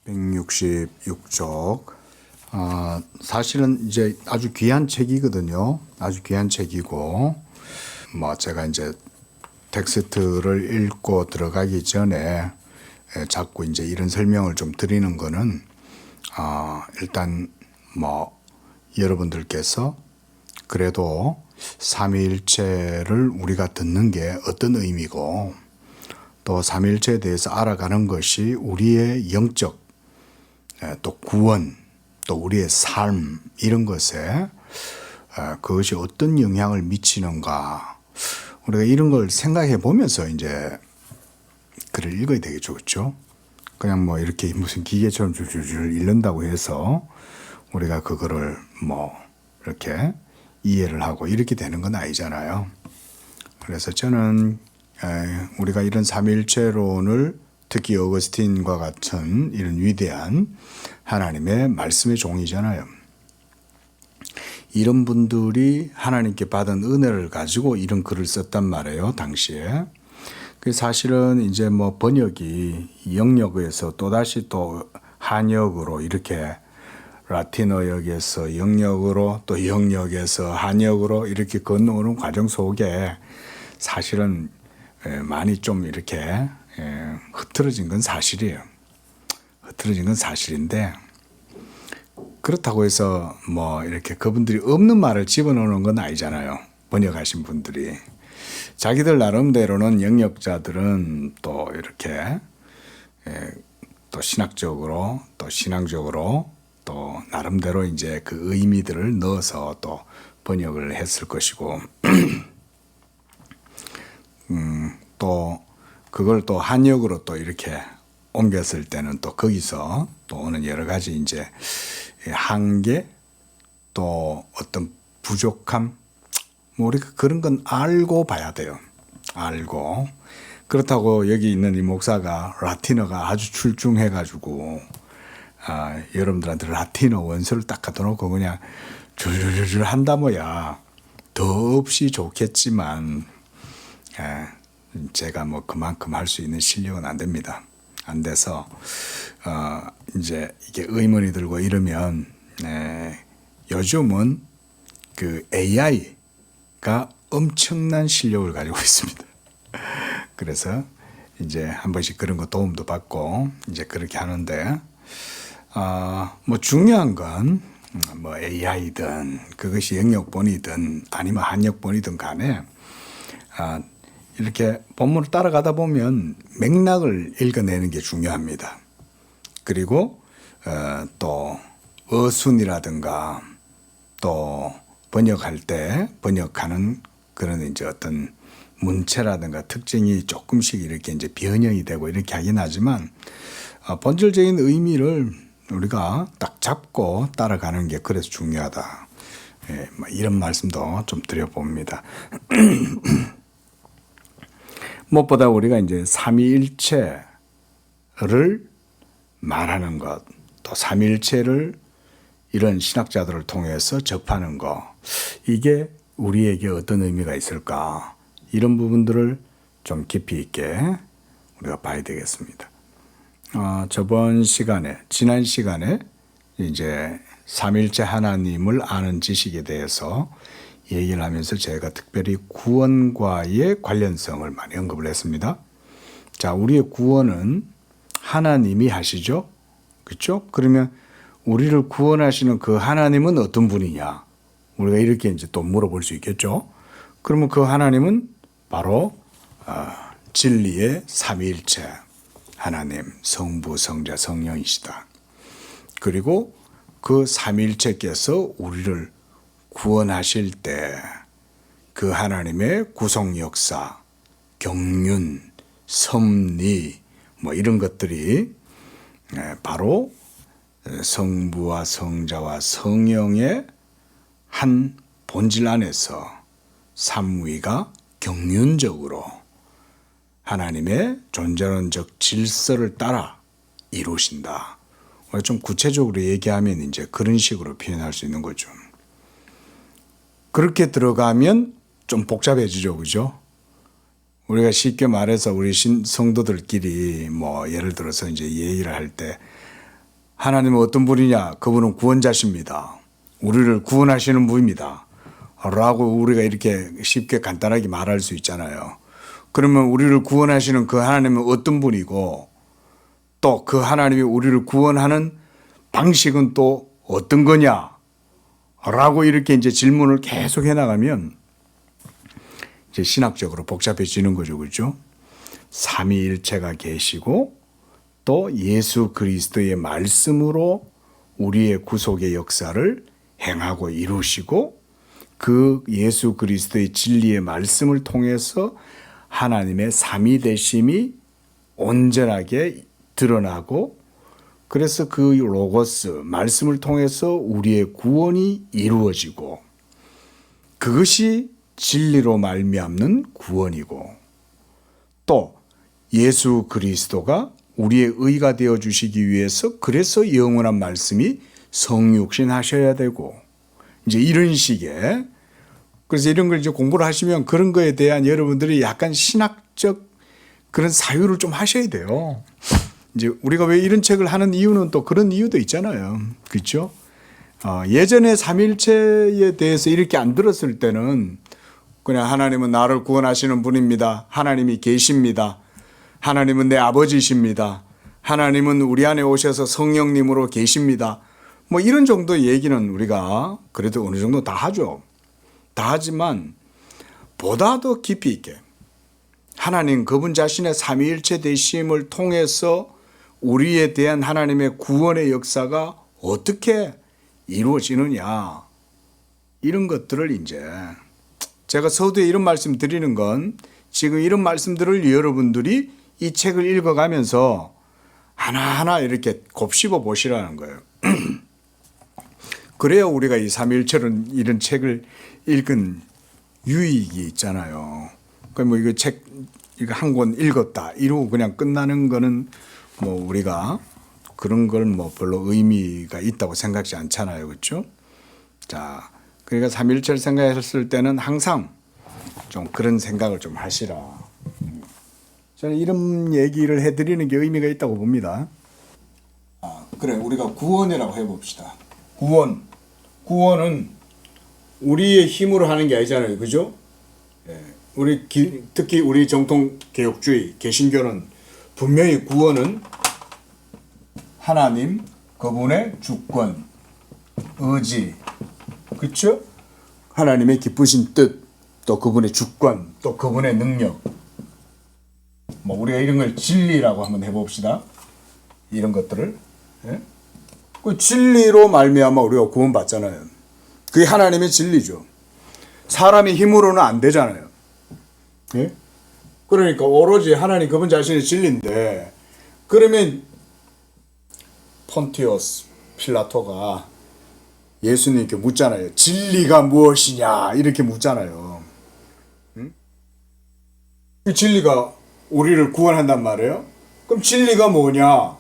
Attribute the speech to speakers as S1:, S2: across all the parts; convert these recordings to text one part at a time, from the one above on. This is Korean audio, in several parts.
S1: 166쪽. 사실은 이제 아주 귀한 책이거든요. 아주 귀한 책이고, 제가 이제 텍스트를 읽고 들어가기 전에 자꾸 이제 이런 설명을 좀 드리는 거는, 일단 여러분들께서 그래도 삼위일체를 우리가 듣는 게 어떤 의미고, 또 삼위일체에 대해서 알아가는 것이 우리의 영적 또 구원, 또 우리의 삶 이런 것에 그것이 어떤 영향을 미치는가, 우리가 이런 걸 생각해 보면서 이제 글을 읽어야 되겠죠, 그렇죠? 그냥 이렇게 무슨 기계처럼 줄줄줄 읽는다고 해서 우리가 그거를 이렇게 이해를 하고 이렇게 되는 건 아니잖아요. 그래서 저는 우리가 이런 삼위일체론을, 특히 어거스틴과 같은 이런 위대한 하나님의 말씀의 종이잖아요. 이런 분들이 하나님께 받은 은혜를 가지고 이런 글을 썼단 말이에요, 당시에. 사실은 이제 번역이 영역에서 또다시 또 한역으로 이렇게 라틴어역에서 영역으로 또 영역에서 한역으로 이렇게 건너오는 과정 속에 사실은 많이 좀 이렇게 흐트러진 건 사실이에요. 흐트러진 건 사실인데, 그렇다고 해서 이렇게 그분들이 없는 말을 집어넣는 건 아니잖아요. 번역하신 분들이. 자기들 나름대로는 영역자들은 또 이렇게 또 신학적으로 또 신앙적으로 또 나름대로 이제 그 의미들을 넣어서 또 번역을 했을 것이고, 또 그걸 또 한역으로 또 이렇게 옮겼을 때는 또 거기서 또 오는 여러 가지 이제 한계, 또 어떤 부족함, 우리가 그런 건 알고 봐야 돼요. 알고. 그렇다고 여기 있는 이 목사가 라틴어가 아주 출중해가지고 여러분들한테 라틴어 원서를 딱 갖다 놓고 그냥 줄줄줄 한다 뭐야. 더없이 좋겠지만 제가 그만큼 할 수 있는 실력은 안 됩니다. 안 돼서 이제 이게 의문이 들고 이러면 요즘은 그 AI가 엄청난 실력을 가지고 있습니다. 그래서 이제 한 번씩 그런 거 도움도 받고 이제 그렇게 하는데, 중요한 건 AI든 그것이 영역본이든 아니면 한역본이든 간에 이렇게 본문을 따라가다 보면 맥락을 읽어내는 게 중요합니다. 그리고 또 어순이라든가 또 번역할 때 번역하는 그런 이제 어떤 문체라든가 특징이 조금씩 이렇게 이제 변형이 되고 이렇게 하긴 하지만 본질적인 의미를 우리가 딱 잡고 따라가는 게 그래서 중요하다. 이런 말씀도 좀 드려봅니다. 무엇보다 우리가 이제 삼위일체를 말하는 것, 또 삼위일체를 이런 신학자들을 통해서 접하는 것, 이게 우리에게 어떤 의미가 있을까, 이런 부분들을 좀 깊이 있게 우리가 봐야 되겠습니다. 지난 시간에 이제 삼위일체 하나님을 아는 지식에 대해서 얘기를 하면서 제가 특별히 구원과의 관련성을 많이 언급을 했습니다. 자, 우리의 구원은 하나님이 하시죠? 그렇죠? 그러면 우리를 구원하시는 그 하나님은 어떤 분이냐? 우리가 이렇게 이제 또 물어볼 수 있겠죠? 그러면 그 하나님은 바로 진리의 삼위일체 하나님, 성부, 성자, 성령이시다. 그리고 그 삼위일체께서 우리를 구원하실 때 그 하나님의 구속 역사, 경륜, 섭리 이런 것들이 바로 성부와 성자와 성령의 한 본질 안에서 삼위가 경륜적으로 하나님의 존재론적 질서를 따라 이루신다. 좀 구체적으로 얘기하면 이제 그런 식으로 표현할 수 있는 거죠. 그렇게 들어가면 좀 복잡해지죠, 그죠? 우리가 쉽게 말해서 우리 성도들끼리 예를 들어서 이제 얘기를 할 때 하나님은 어떤 분이냐? 그분은 구원자십니다. 우리를 구원하시는 분입니다. 라고 우리가 이렇게 쉽게 간단하게 말할 수 있잖아요. 그러면 우리를 구원하시는 그 하나님은 어떤 분이고 또 그 하나님이 우리를 구원하는 방식은 또 어떤 거냐? 라고 이렇게 이제 질문을 계속 해 나가면 이제 신학적으로 복잡해지는 거죠. 그렇죠? 삼위일체가 계시고 또 예수 그리스도의 말씀으로 우리의 구속의 역사를 행하고 이루시고 그 예수 그리스도의 진리의 말씀을 통해서 하나님의 삼위되심이 온전하게 드러나고 그래서 그 로고스 말씀을 통해서 우리의 구원이 이루어지고 그것이 진리로 말미암는 구원이고 또 예수 그리스도가 우리의 의가 되어 주시기 위해서 그래서 영원한 말씀이 성육신 하셔야 되고 이제 이런 식의 그래서 이런 걸 이제 공부를 하시면 그런 거에 대한 여러분들이 약간 신학적 그런 사유를 좀 하셔야 돼요. 이제 우리가 왜 이런 책을 하는 이유는 또 그런 이유도 있잖아요. 그렇죠? 예전에 삼일체에 대해서 이렇게 안 들었을 때는 그냥 하나님은 나를 구원하시는 분입니다. 하나님이 계십니다. 하나님은 내 아버지십니다. 하나님은 우리 안에 오셔서 성령님으로 계십니다. 뭐 이런 정도의 얘기는 우리가 그래도 어느 정도 다 하죠. 다 하지만 보다 더 깊이 있게 하나님 그분 자신의 삼위일체 되심을 통해서 우리에 대한 하나님의 구원의 역사가 어떻게 이루어지느냐 이런 것들을 이제 제가 서두에 이런 말씀 드리는 건 지금 이런 말씀들을 여러분들이 이 책을 읽어가면서 하나하나 이렇게 곱씹어 보시라는 거예요. 그래야 우리가 이 삼위일체론 이런 책을 읽은 유익이 있잖아요. 그러니까 뭐 이거 책 이거 한 권 읽었다 이러고 그냥 끝나는 거는 뭐 우리가 그런 걸 뭐 별로 의미가 있다고 생각지 않잖아요. 그렇죠? 자, 그러니까 삼위일체를 생각했을 때는 항상 좀 그런 생각을 좀 하시라. 저는 이런 얘기를 해드리는 게 의미가 있다고 봅니다. 그래, 우리가 구원이라고 해봅시다. 구원은 우리의 힘으로 하는 게 아니잖아요. 그죠? 특히 우리 정통 개혁주의, 개신교는 분명히 구원은 하나님, 그분의 주권, 의지, 그렇죠? 하나님의 기쁘신 뜻, 또 그분의 주권, 또 그분의 능력. 뭐 우리가 이런 걸 진리라고 한번 해봅시다. 이런 것들을. 그 진리로 말미암아 우리가 구원받잖아요. 그게 하나님의 진리죠. 사람의 힘으로는 안 되잖아요. 예? 그러니까 오로지 하나님 그분 자신의 진리인데 그러면 폰티오스 필라토가 예수님께 묻잖아요. 진리가 무엇이냐 이렇게 묻잖아요. 그 진리가 우리를 구원한단 말이에요. 그럼 진리가 뭐냐?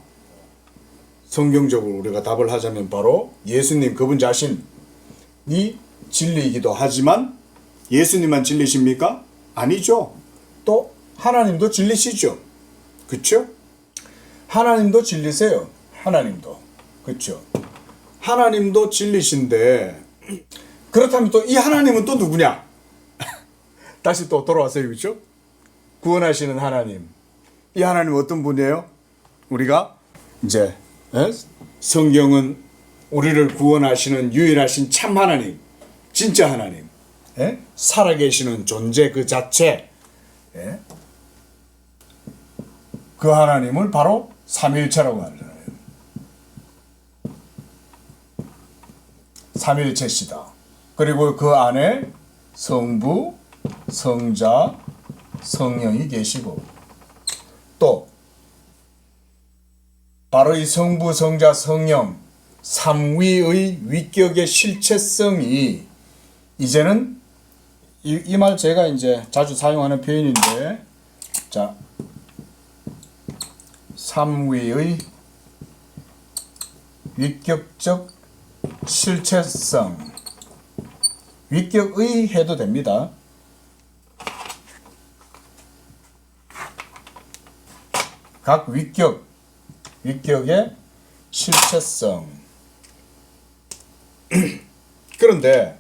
S1: 성경적으로 우리가 답을 하자면 바로 예수님 그분 자신이 진리이기도 하지만 예수님만 진리십니까? 아니죠. 또 하나님도 진리시죠. 그렇죠? 하나님도 진리세요. 하나님도. 그렇죠? 하나님도 진리신데 그렇다면 또 이 하나님은 또 누구냐? 다시 또 돌아왔어요. 그렇죠? 구원하시는 하나님. 이 하나님 어떤 분이에요? 우리가 이제 성경은 우리를 구원하시는 유일하신 참 하나님, 진짜 하나님, 살아계시는 존재 그 자체, 그 하나님을 바로 삼위일체라고 하잖아요. 삼위일체시다. 그리고 그 안에 성부, 성자, 성령이 계시고 또 바로 이 성부, 성자, 성령 삼위의 위격의 실체성이 이제는 이 말 제가 이제 자주 사용하는 표현인데 자 삼위의 위격적 실체성 위격의 해도 됩니다. 각 위격의 실체성. 그런데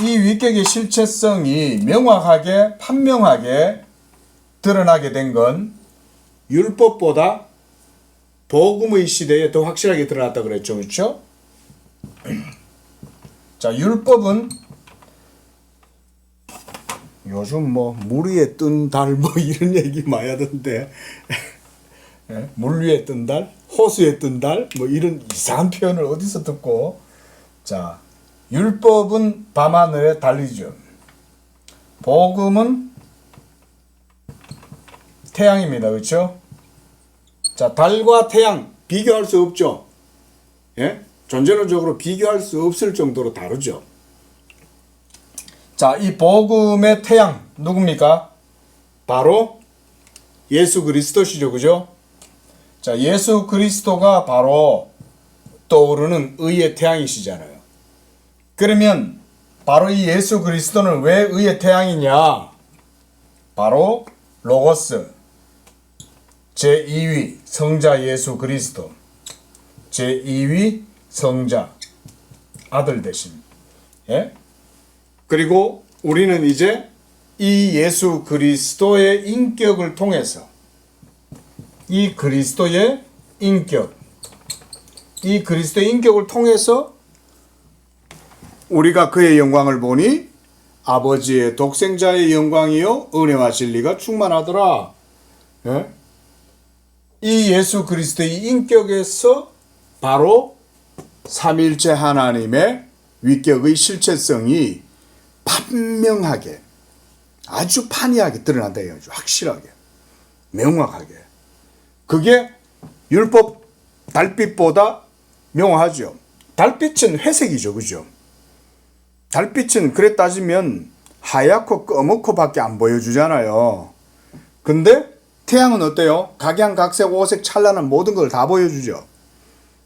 S1: 이 위격의 실체성이 명확하게 판명하게 드러나게 된 건 율법보다 복음의 시대에 더 확실하게 드러났다 그랬죠. 그렇죠? 자, 율법은 요즘 뭐 물 위에 뜬 달 뭐 이런 얘기 많이 하던데 물 위에 뜬 달, 호수에 뜬 달 뭐 이런 이상한 표현을 어디서 듣고. 자, 율법은 밤하늘의 달이죠. 복음은 태양입니다. 그렇죠? 자, 달과 태양 비교할 수 없죠. 예? 존재론적으로 비교할 수 없을 정도로 다르죠. 자, 이 복음의 태양 누굽니까? 바로 예수 그리스도시죠. 그죠? 자, 예수 그리스도가 바로 떠오르는 의의 태양이시잖아요. 그러면 바로 이 예수 그리스도는 왜 의의 태양이냐? 바로 로고스 제2위 성자 예수 그리스도, 제2위 성자 아들 되신. 예? 그리고 우리는 이제 이 예수 그리스도의 인격을 통해서 이 그리스도의 인격을 통해서 우리가 그의 영광을 보니 아버지의 독생자의 영광이요 은혜와 진리가 충만하더라. 예? 이 예수 그리스도의 인격에서 바로 삼일체 하나님의 위격의 실체성이 판명하게, 아주 판이하게 드러난다 이거죠. 확실하게, 명확하게. 그게 율법 달빛보다 명확하죠. 달빛은 회색이죠. 그죠? 달빛은 그래 따지면 하얗고 검고 밖에 안 보여주잖아요. 근데 태양은 어때요? 각양각색 오색 찬란한 모든 걸 다 보여주죠.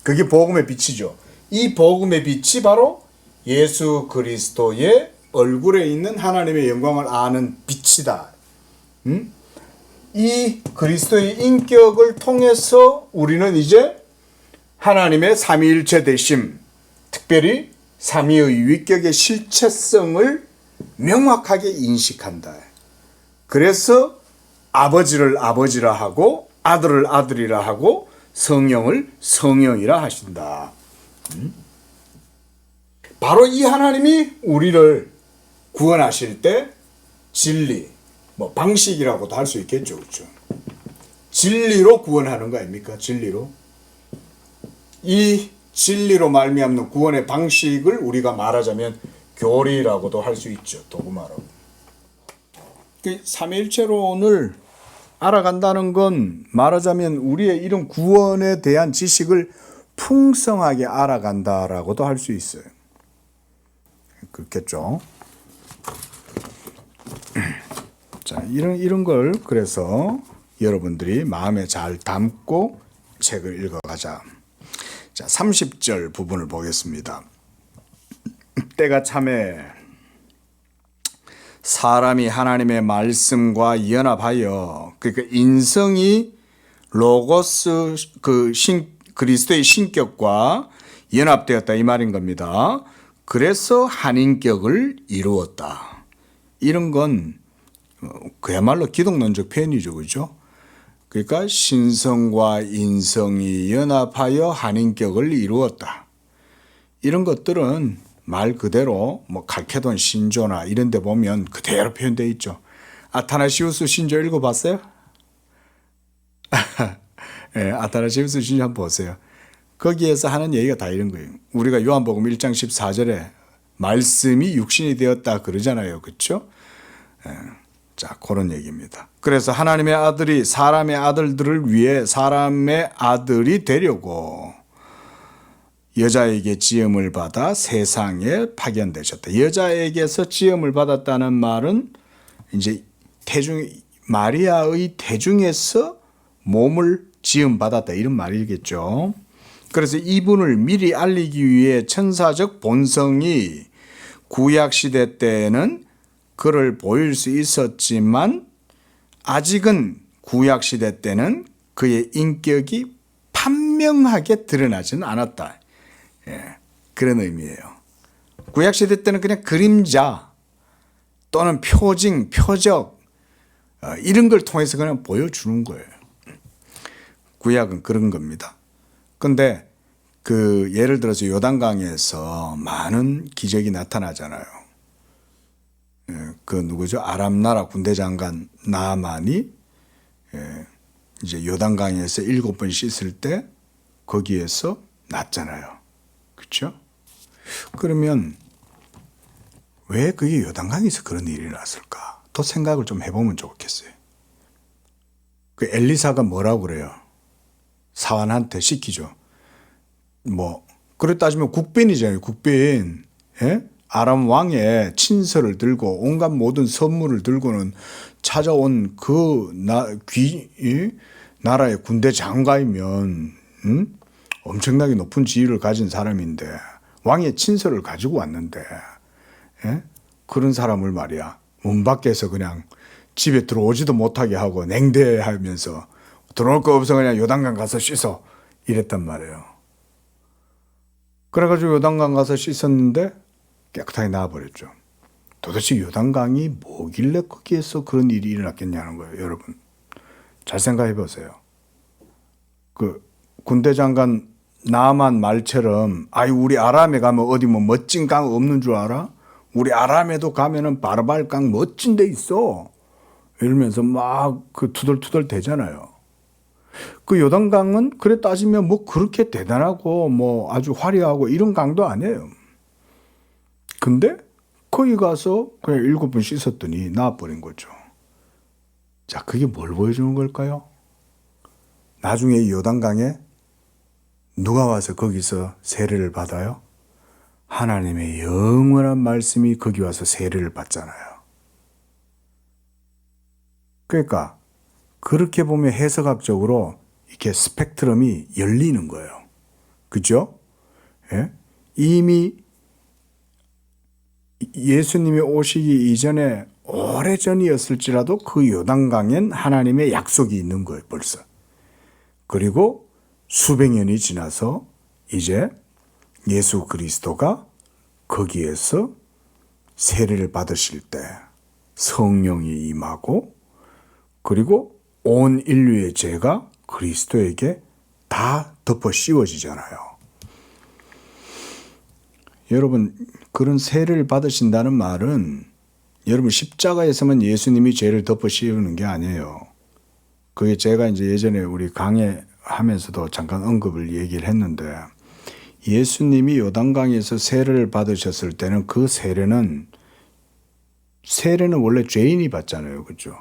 S1: 그게 복음의 빛이죠. 이 복음의 빛이 바로 예수 그리스도의 얼굴에 있는 하나님의 영광을 아는 빛이다. 이 그리스도의 인격을 통해서 우리는 이제 하나님의 삼위일체 되심, 특별히 삼위의 위격의 실체성을 명확하게 인식한다. 그래서 아버지를 아버지라 하고 아들을 아들이라 하고 성령을 성령이라 하신다. 바로 이 하나님이 우리를 구원하실 때 진리, 뭐 방식이라고도 할 수 있겠죠. 그렇죠? 진리로 구원하는 거 아닙니까? 진리로. 이 진리로 말미암는 구원의 방식을 우리가 말하자면 교리라고도 할 수 있죠. 도구마로. 삼위일체론을 알아간다는 건 말하자면 우리의 이런 구원에 대한 지식을 풍성하게 알아간다라고도 할 수 있어요. 그렇겠죠. 자, 이런 걸 그래서 여러분들이 마음에 잘 담고 책을 읽어가자. 자, 30절 부분을 보겠습니다. 때가 참에 사람이 하나님의 말씀과 연합하여, 그러니까 인성이 로고스 그리스도의 신격과 연합되었다 이 말인 겁니다. 그래서 한 인격을 이루었다. 이런 건 그야말로 기독론적 표현이죠. 그죠? 그러니까 신성과 인성이 연합하여 한 인격을 이루었다. 이런 것들은 말 그대로 뭐 칼케돈 신조나 이런 데 보면 그대로 표현되어 있죠. 아타나시우스 신조 읽어봤어요? 네, 아타나시우스 신조 한번 보세요. 거기에서 하는 얘기가 다 이런 거예요. 우리가 요한복음 1장 14절에 말씀이 육신이 되었다 그러잖아요. 그렇죠? 네, 자, 그런 얘기입니다. 그래서 하나님의 아들이 사람의 아들들을 위해 사람의 아들이 되려고 여자에게 지음을 받아 세상에 파견되셨다. 여자에게서 지음을 받았다는 말은 이제 마리아의 태중에서 몸을 지음 받았다 이런 말이겠죠. 그래서 이분을 미리 알리기 위해 천사적 본성이 구약 시대 때는 그를 보일 수 있었지만 아직은 구약 시대 때는 그의 인격이 판명하게 선명하게 드러나지는 않았다. 예, 그런 의미예요. 구약시대 때는 그냥 그림자 또는 표징, 표적 이런 걸 통해서 그냥 보여주는 거예요. 구약은 그런 겁니다. 근데 그 예를 들어서 요단강에서 많은 기적이 나타나잖아요. 그 누구죠? 아람 나라 군대 장관 나아만이 이제 요단강에서 7번 씻을 때 거기에서 났잖아요. 그렇죠? 그러면 왜 그게 요단강에서 그런 일이 났을까? 또 생각을 좀 해보면 좋겠어요. 그 엘리사가 뭐라고 그래요? 사환한테 시키죠. 뭐 그래 따지면 국빈이잖아요. 국빈. 예? 아람 왕의 친서를 들고 온갖 모든 선물을 들고는 찾아온 그 나라의 군대 장관이면 엄청나게 높은 지위를 가진 사람인데 왕의 친서를 가지고 왔는데 예? 그런 사람을 말이야 문 밖에서 그냥 집에 들어오지도 못하게 하고 냉대하면서 들어올 거 없어 그냥 요단강 가서 씻어 이랬단 말이에요. 그래가지고 요단강 가서 씻었는데 깨끗하게 나와버렸죠. 도대체 요단강이 뭐길래 거기에서 그런 일이 일어났겠냐는 거예요. 여러분 잘 생각해 보세요. 그 군대 장관 나만 말처럼 아이 우리 아람에 가면 어디 뭐 멋진 강 없는 줄 알아? 우리 아람에도 가면은 바르발 강 멋진 데 있어. 이러면서 막 그 투덜투덜 대잖아요. 그 요단강은 그래 따지면 뭐 그렇게 대단하고 뭐 아주 화려하고 이런 강도 아니에요. 근데 거기 가서 그냥 7번 씻었더니 나와버린 거죠. 자, 그게 뭘 보여주는 걸까요? 나중에 요단강에 누가 와서 거기서 세례를 받아요? 하나님의 영원한 말씀이 거기 와서 세례를 받잖아요. 그러니까 그렇게 보면 해석학적으로 이렇게 스펙트럼이 열리는 거예요. 그죠? 예? 이미 예수님이 오시기 이전에 오래전이었을지라도 그 요단강엔 하나님의 약속이 있는 거예요, 벌써. 그리고 수백 년이 지나서 이제 예수 그리스도가 거기에서 세례를 받으실 때 성령이 임하고 그리고 온 인류의 죄가 그리스도에게 다 덮어 씌워지잖아요. 여러분 그런 세례를 받으신다는 말은 여러분 십자가에서만 예수님이 죄를 덮어 씌우는 게 아니에요. 그게 제가 이제 예전에 우리 강해하면서도 잠깐 언급을 얘기를 했는데 예수님이 요단강에서 세례를 받으셨을 때는 그 세례는 원래 죄인이 받잖아요. 그렇죠?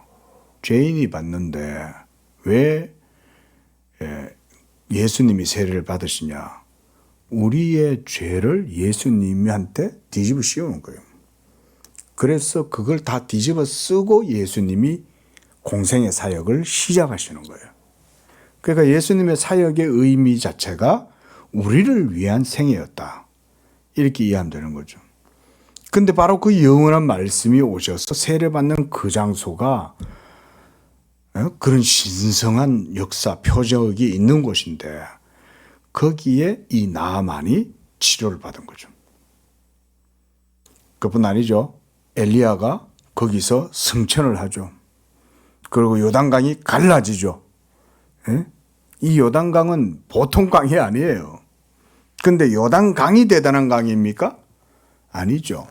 S1: 죄인이 받는데 왜 예수님이 세례를 받으시냐? 우리의 죄를 예수님한테 뒤집어 씌우는 거예요. 그래서 그걸 다 뒤집어 쓰고 예수님이 공생의 사역을 시작하시는 거예요. 그러니까 예수님의 사역의 의미 자체가 우리를 위한 생애였다. 이렇게 이해하면 되는 거죠. 근데 바로 그 영원한 말씀이 오셔서 세례받는 그 장소가 그런 신성한 역사, 표적이 있는 곳인데 거기에 이 나아만이 치료를 받은 거죠. 그뿐 아니죠. 엘리야가 거기서 승천을 하죠. 그리고 요단강이 갈라지죠. 이 요단강은 보통 강이 아니에요. 근데 요단강이 대단한 강입니까? 아니죠.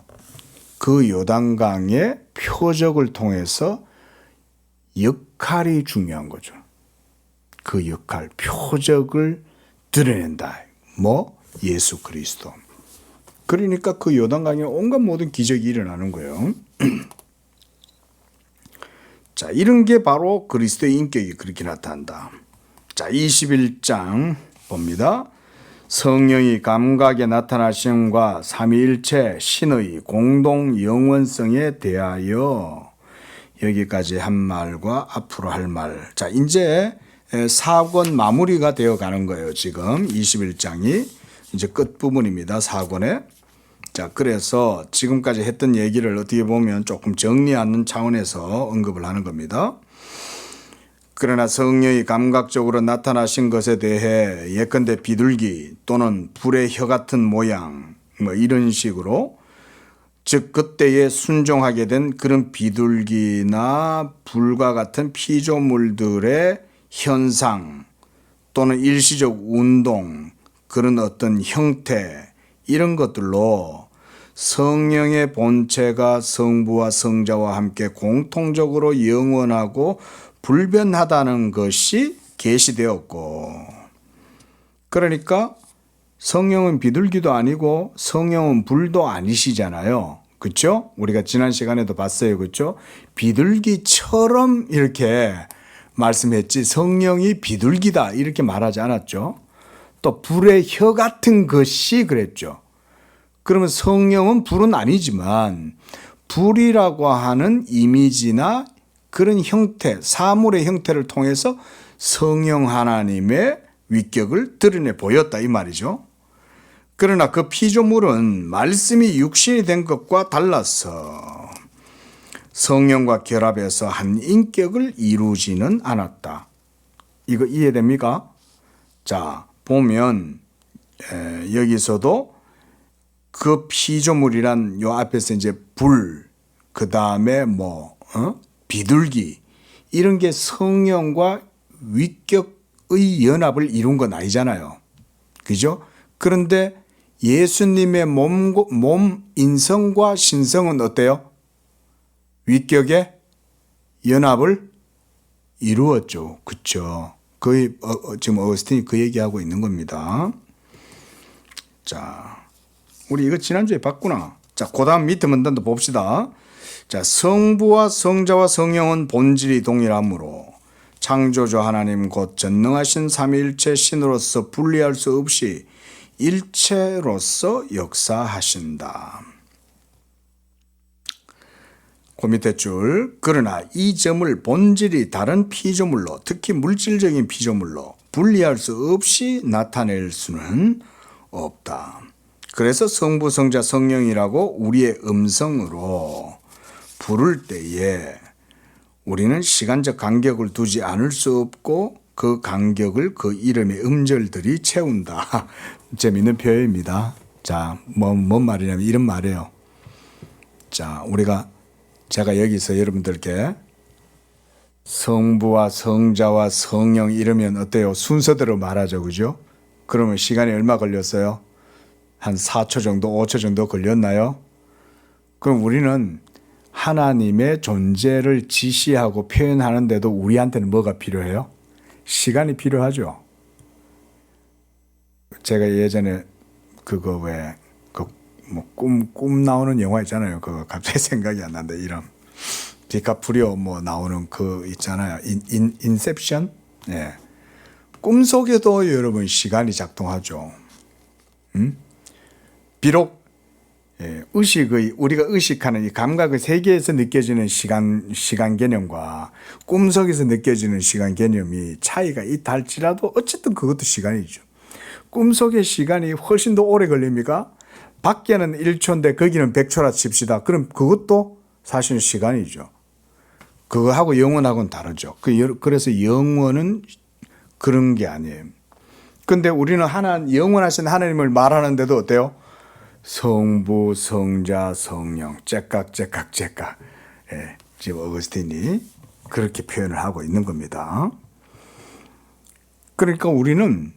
S1: 그 요단강의 표적을 통해서 역할이 중요한 거죠. 그 역할, 표적을 드러낸다. 뭐? 예수 그리스도. 그러니까 그 요단강에 온갖 모든 기적이 일어나는 거예요. 자, 이런 게 바로 그리스도의 인격이 그렇게 나타난다. 자, 21장 봅니다. 성령이 감각에 나타나심과 삼위일체 신의 공동 영원성에 대하여 여기까지 한 말과 앞으로 할 말. 자, 이제 4권 마무리가 되어 가는 거예요. 지금 21장이 이제 끝부분입니다. 4권에. 자, 그래서 지금까지 했던 얘기를 어떻게 보면 조금 정리하는 차원에서 언급을 하는 겁니다. 그러나 성령이 감각적으로 나타나신 것에 대해 예컨대 비둘기 또는 불의 혀 같은 모양 뭐 이런 식으로, 즉 그때에 순종하게 된 그런 비둘기나 불과 같은 피조물들의 현상 또는 일시적 운동, 그런 어떤 형태, 이런 것들로 성령의 본체가 성부와 성자와 함께 공통적으로 영원하고 불변하다는 것이 계시되었고, 그러니까 성령은 비둘기도 아니고 성령은 불도 아니시잖아요. 그렇죠? 우리가 지난 시간에도 봤어요. 그렇죠? 비둘기처럼 이렇게 말씀했지 성령이 비둘기다 이렇게 말하지 않았죠. 또 불의 혀 같은 것이 그랬죠. 그러면 성령은 불은 아니지만 불이라고 하는 이미지나 그런 형태, 사물의 형태를 통해서 성령 하나님의 위격을 드러내 보였다 이 말이죠. 그러나 그 피조물은 말씀이 육신이 된 것과 달라서 성령과 결합해서 한 인격을 이루지는 않았다. 이거 이해됩니까? 자, 보면 여기서도 그 피조물이란 요 앞에서 이제 불, 그 다음에 비둘기, 이런 게 성령과 위격의 연합을 이룬 건 아니잖아요. 그죠? 그런데 예수님의 몸 인성과 신성은 어때요? 위격의 연합을 이루었죠. 그렇죠? 거의 지금 어거스틴이 그 얘기하고 있는 겁니다. 자, 우리 이거 지난주에 봤구나. 자, 그 다음 밑에 문단도 봅시다. 자, 성부와 성자와 성령은 본질이 동일하므로 창조주 하나님 곧 전능하신 삼위일체 신으로서 분리할 수 없이 일체로서 역사하신다. 그 밑에 줄, 그러나 이 점을 본질이 다른 피조물로, 특히 물질적인 피조물로 분리할 수 없이 나타낼 수는 없다. 그래서 성부, 성자, 성령이라고 우리의 음성으로 부를 때에 우리는 시간적 간격을 두지 않을 수 없고 그 간격을 그 이름의 음절들이 채운다. 재미있는 표현입니다. 자, 뭔 말이냐면 이런 말이에요. 자, 제가 여기서 여러분들께 성부와 성자와 성령 이러면 어때요? 순서대로 말하죠. 그죠? 그러면 시간이 얼마 걸렸어요? 한 4초 정도, 5초 정도 걸렸나요? 그럼 우리는 하나님의 존재를 지시하고 표현하는데도 우리한테는 뭐가 필요해요? 시간이 필요하죠. 제가 예전에 그거 꿈 나오는 영화 있잖아요. 그거 갑자기 생각이 안 나는데, 이름. 디카프리오 나오는 그 있잖아요. 인셉션? 예. 꿈속에도 여러분 시간이 작동하죠. 비록 우리가 의식하는 이 감각의 세계에서 느껴지는 시간 개념과 꿈속에서 느껴지는 시간 개념이 차이가 있다 할지라도 어쨌든 그것도 시간이죠. 꿈속의 시간이 훨씬 더 오래 걸립니까? 밖에는 1초인데 거기는 100초라 칩시다. 그럼 그것도 사실은 시간이죠. 그거하고 영원하고는 다르죠. 그래서 영원은 그런 게 아니에요. 근데 우리는 영원하신 하나님을 말하는데도 어때요? 성부, 성자, 성령, 째깍. 예, 지금 어거스틴이 그렇게 표현을 하고 있는 겁니다. 그러니까 우리는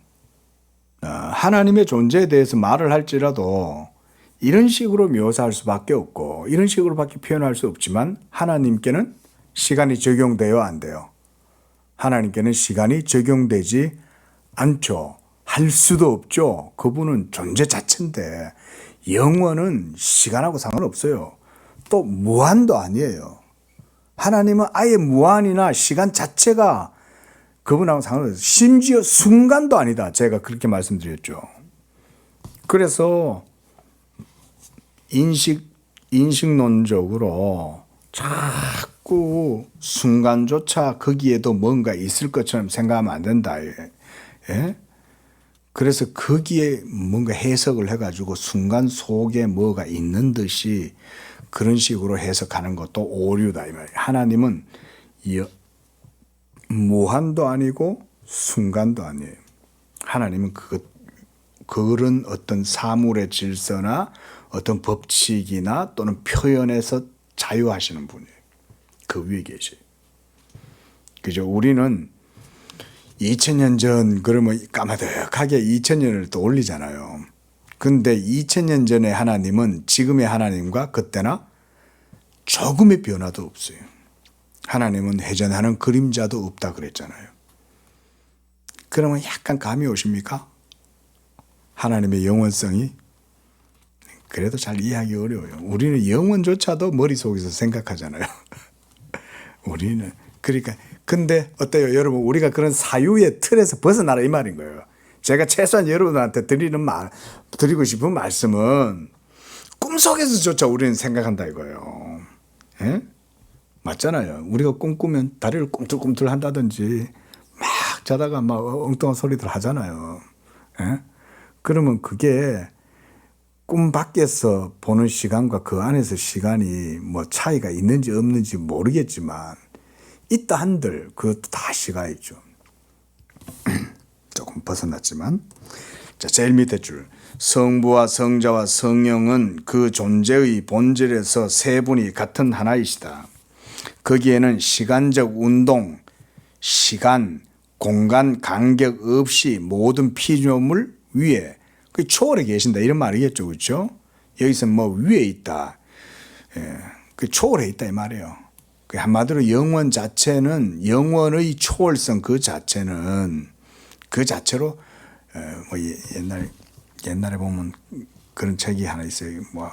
S1: 하나님의 존재에 대해서 말을 할지라도 이런 식으로 묘사할 수밖에 없고 이런 식으로밖에 표현할 수 없지만 하나님께는 시간이 적용돼요, 안 돼요? 하나님께는 시간이 적용되지 않죠. 할 수도 없죠. 그분은 존재 자체인데 영원은 시간하고 상관없어요. 또 무한도 아니에요. 하나님은 아예 무한이나 시간 자체가 그분하고 상관없어요. 심지어 순간도 아니다. 제가 그렇게 말씀드렸죠. 그래서 인식론적으로 자꾸 순간조차 거기에도 뭔가 있을 것처럼 생각하면 안 된다. 예? 그래서 거기에 뭔가 해석을 해가지고 순간 속에 뭐가 있는 듯이 그런 식으로 해석하는 것도 오류다 이 말이에요. 하나님은 무한도 아니고 순간도 아니에요. 하나님은 그런 어떤 사물의 질서나 어떤 법칙이나 또는 표현에서 자유하시는 분이에요. 그 위에 계셔요. 그죠? 우리는 2000년 전 그러면 까마득하게 2000년을 또 올리잖아요. 근데 2000년 전의 하나님은 지금의 하나님과 그때나 조금의 변화도 없어요. 하나님은 회전하는 그림자도 없다 그랬잖아요. 그러면 약간 감이 오십니까? 하나님의 영원성이? 그래도 잘 이해하기 어려워요. 우리는 영원조차도 머릿속에서 생각하잖아요. 우리는. 그러니까 근데 어때요? 여러분, 우리가 그런 사유의 틀에서 벗어나라 이 말인 거예요. 제가 최소한 여러분한테 드리고 싶은 말씀은 꿈속에서조차 우리는 생각한다 이거예요. 예? 맞잖아요. 우리가 꿈꾸면 다리를 꿈틀꿈틀 한다든지 막 자다가 막 엉뚱한 소리들 하잖아요. 예? 그러면 그게 꿈 밖에서 보는 시간과 그 안에서 시간이 뭐 차이가 있는지 없는지 모르겠지만 있다 한들 그것도 다 시가 있죠. 조금 벗어났지만. 자, 제일 밑에 줄. 성부와 성자와 성령은 그 존재의 본질에서 세 분이 같은 하나이시다. 거기에는 시간적 운동, 시간, 공간 간격 없이 모든 피조물 위에 그 초월에 계신다 이런 말이겠죠, 그렇죠? 여기서 뭐 위에 있다, 그 초월에 있다 이 말이에요. 그 한마디로 영원 자체는 영원의 초월성 그 자체는 그 자체로 뭐 옛날에 보면 그런 책이 하나 있어요. 뭐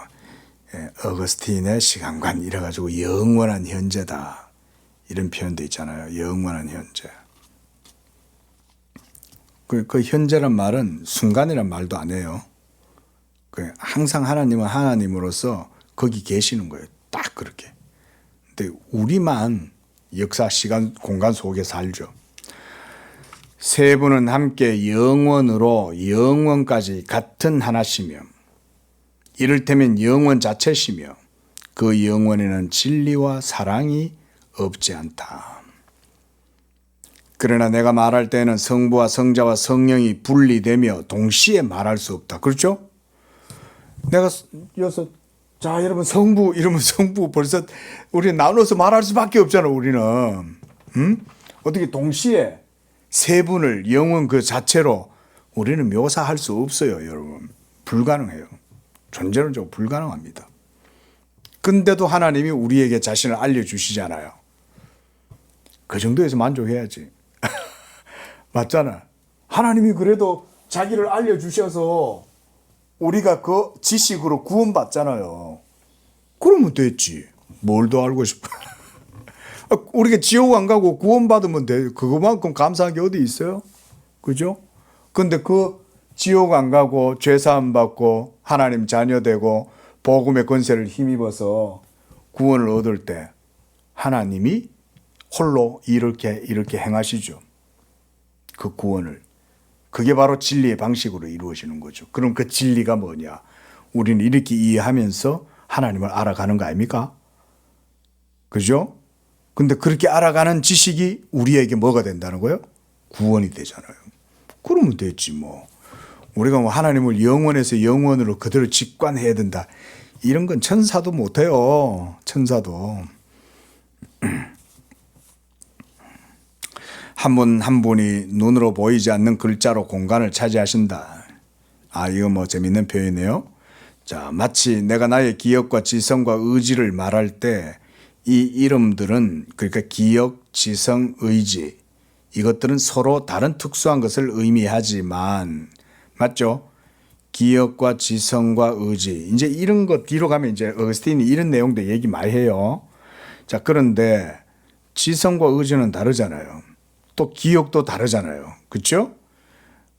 S1: 어거스틴의 시간관 이래 가지고 영원한 현재다 이런 표현도 있잖아요. 영원한 현재. 그 현재란 말은 순간이란 말도 안 해요. 항상 하나님은 하나님으로서 거기 계시는 거예요. 딱 그렇게. 근데 우리만 역사, 시간, 공간 속에 살죠. 세 분은 함께 영원으로 영원까지 같은 하나시며 이를테면 영원 자체시며 그 영원에는 진리와 사랑이 없지 않다. 그러나 내가 말할 때는 성부와 성자와 성령이 분리되며 동시에 말할 수 없다. 그렇죠? 내가 여기서 자 여러분 성부 이러면 성부 벌써 우리 나눠서 말할 수밖에 없잖아. 우리는 어떻게 동시에 세 분을 영원 그 자체로 우리는 묘사할 수 없어요. 여러분 불가능해요. 존재론적으로 불가능합니다. 근데도 하나님이 우리에게 자신을 알려주시잖아요. 그 정도에서 만족해야지. 맞잖아. 하나님이 그래도 자기를 알려주셔서 우리가 그 지식으로 구원받잖아요. 그러면 됐지. 뭘 더 알고 싶어. 우리가 지옥 안 가고 구원받으면 돼. 그거만큼 감사한 게 어디 있어요? 그죠? 근데 그 지옥 안 가고 죄사함 받고 하나님 자녀 되고 복음의 권세를 힘입어서 구원을 얻을 때 하나님이 홀로 이렇게 행하시죠. 그 구원을. 그게 바로 진리의 방식으로 이루어지는 거죠. 그럼 그 진리가 뭐냐? 우리는 이렇게 이해하면서 하나님을 알아가는 거 아닙니까? 그죠? 근데 그렇게 알아가는 지식이 우리에게 뭐가 된다는 거예요? 구원이 되잖아요. 그러면 됐지 뭐. 우리가 뭐 하나님을 영원에서 영원으로 그대로 직관해야 된다. 이런 건 천사도 못해요. 천사도. 한 분 한 분이 눈으로 보이지 않는 글자로 공간을 차지하신다. 아, 이거 뭐 재밌는 표현이네요. 자, 마치 내가 나의 기억과 지성과 의지를 말할 때 이 이름들은 그러니까 기억, 지성, 의지 이것들은 서로 다른 특수한 것을 의미하지만 맞죠? 기억과 지성과 의지 이제 이런 것 뒤로 가면 이제 어거스틴이 이런 내용도 얘기 많이 해요. 자, 그런데 지성과 의지는 다르잖아요. 또 기억도 다르잖아요. 그렇죠?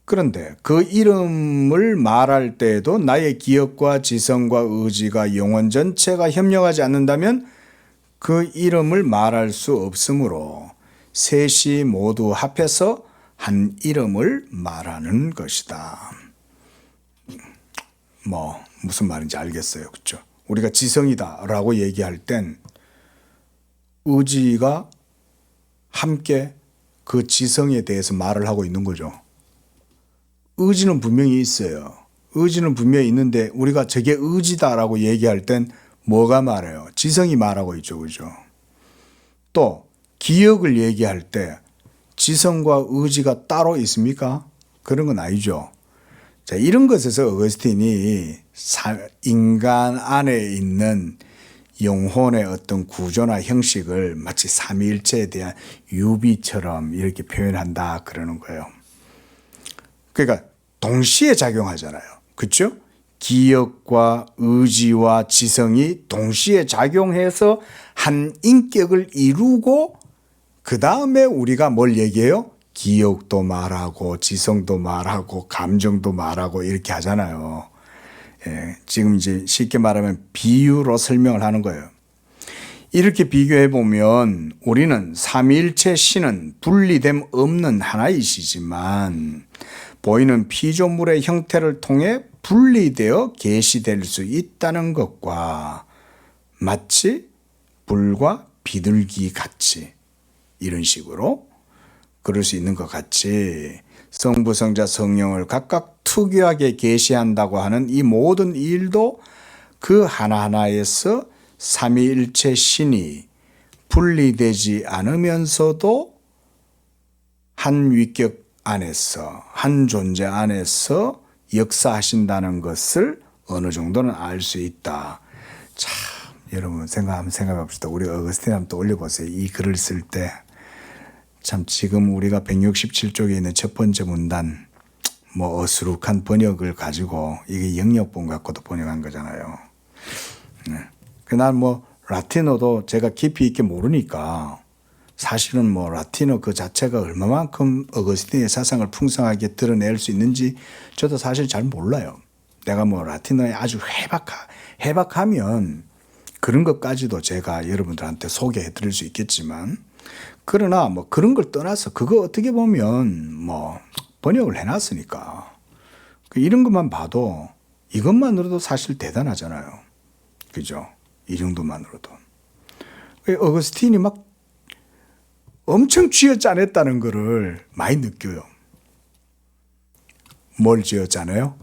S1: 그런데 그 이름을 말할 때에도 나의 기억과 지성과 의지가 영혼 전체가 협력하지 않는다면 그 이름을 말할 수 없으므로 셋이 모두 합해서 한 이름을 말하는 것이다. 뭐 무슨 말인지 알겠어요. 그렇죠? 우리가 지성이다라고 얘기할 땐 의지가 함께 그 지성에 대해서 말을 하고 있는 거죠. 의지는 분명히 있어요. 의지는 분명히 있는데 우리가 저게 의지다라고 얘기할 땐 뭐가 말해요? 지성이 말하고 있죠. 그죠? 또 기억을 얘기할 때 지성과 의지가 따로 있습니까? 그런 건 아니죠. 자, 이런 것에서 어거스틴이 인간 안에 있는 영혼의 어떤 구조나 형식을 마치 삼위일체에 대한 유비처럼 이렇게 표현한다 그러는 거예요. 그러니까 동시에 작용하잖아요. 그렇죠? 기억과 의지와 지성이 동시에 작용해서 한 인격을 이루고 그 다음에 우리가 뭘 얘기해요? 기억도 말하고 지성도 말하고 감정도 말하고 이렇게 하잖아요. 예, 지금 이제 쉽게 말하면 비유로 설명을 하는 거예요. 이렇게 비교해 보면 우리는 삼위일체 신은 분리됨 없는 하나이시지만 보이는 피조물의 형태를 통해 분리되어 계시될 수 있다는 것과 마치 불과 비둘기 같이 이런 식으로 그럴 수 있는 것 같이 성부, 성자, 성령을 각각 특유하게 계시한다고 하는 이 모든 일도 그 하나하나에서 삼위일체 신이 분리되지 않으면서도 한 위격 안에서 한 존재 안에서 역사하신다는 것을 어느 정도는 알 수 있다. 참 여러분 한번 생각해 봅시다. 우리 어거스틴 한번 또 올려보세요. 이 글을 쓸 때 참 지금 우리가 167쪽에 있는 첫 번째 문단 뭐 어수룩한 번역을 가지고 이게 영역본 갖고도 번역한 거잖아요. 그날 뭐 라틴어도 제가 깊이 있게 모르니까 사실은 뭐 라틴어 그 자체가 얼마만큼 어거스틴의 사상을 풍성하게 드러낼 수 있는지 저도 사실 잘 몰라요. 내가 뭐 라틴어에 아주 해박하면 그런 것까지도 제가 여러분들한테 소개해 드릴 수 있겠지만 그러나 뭐 그런 걸 떠나서 그거 어떻게 보면 뭐 번역을 해놨으니까 이런 것만 봐도 이것만으로도 사실 대단하잖아요. 그죠? 이 정도만으로도. 어거스틴이 막 엄청 쥐어짜냈다는 거를 많이 느껴요. 뭘 쥐어짜내요?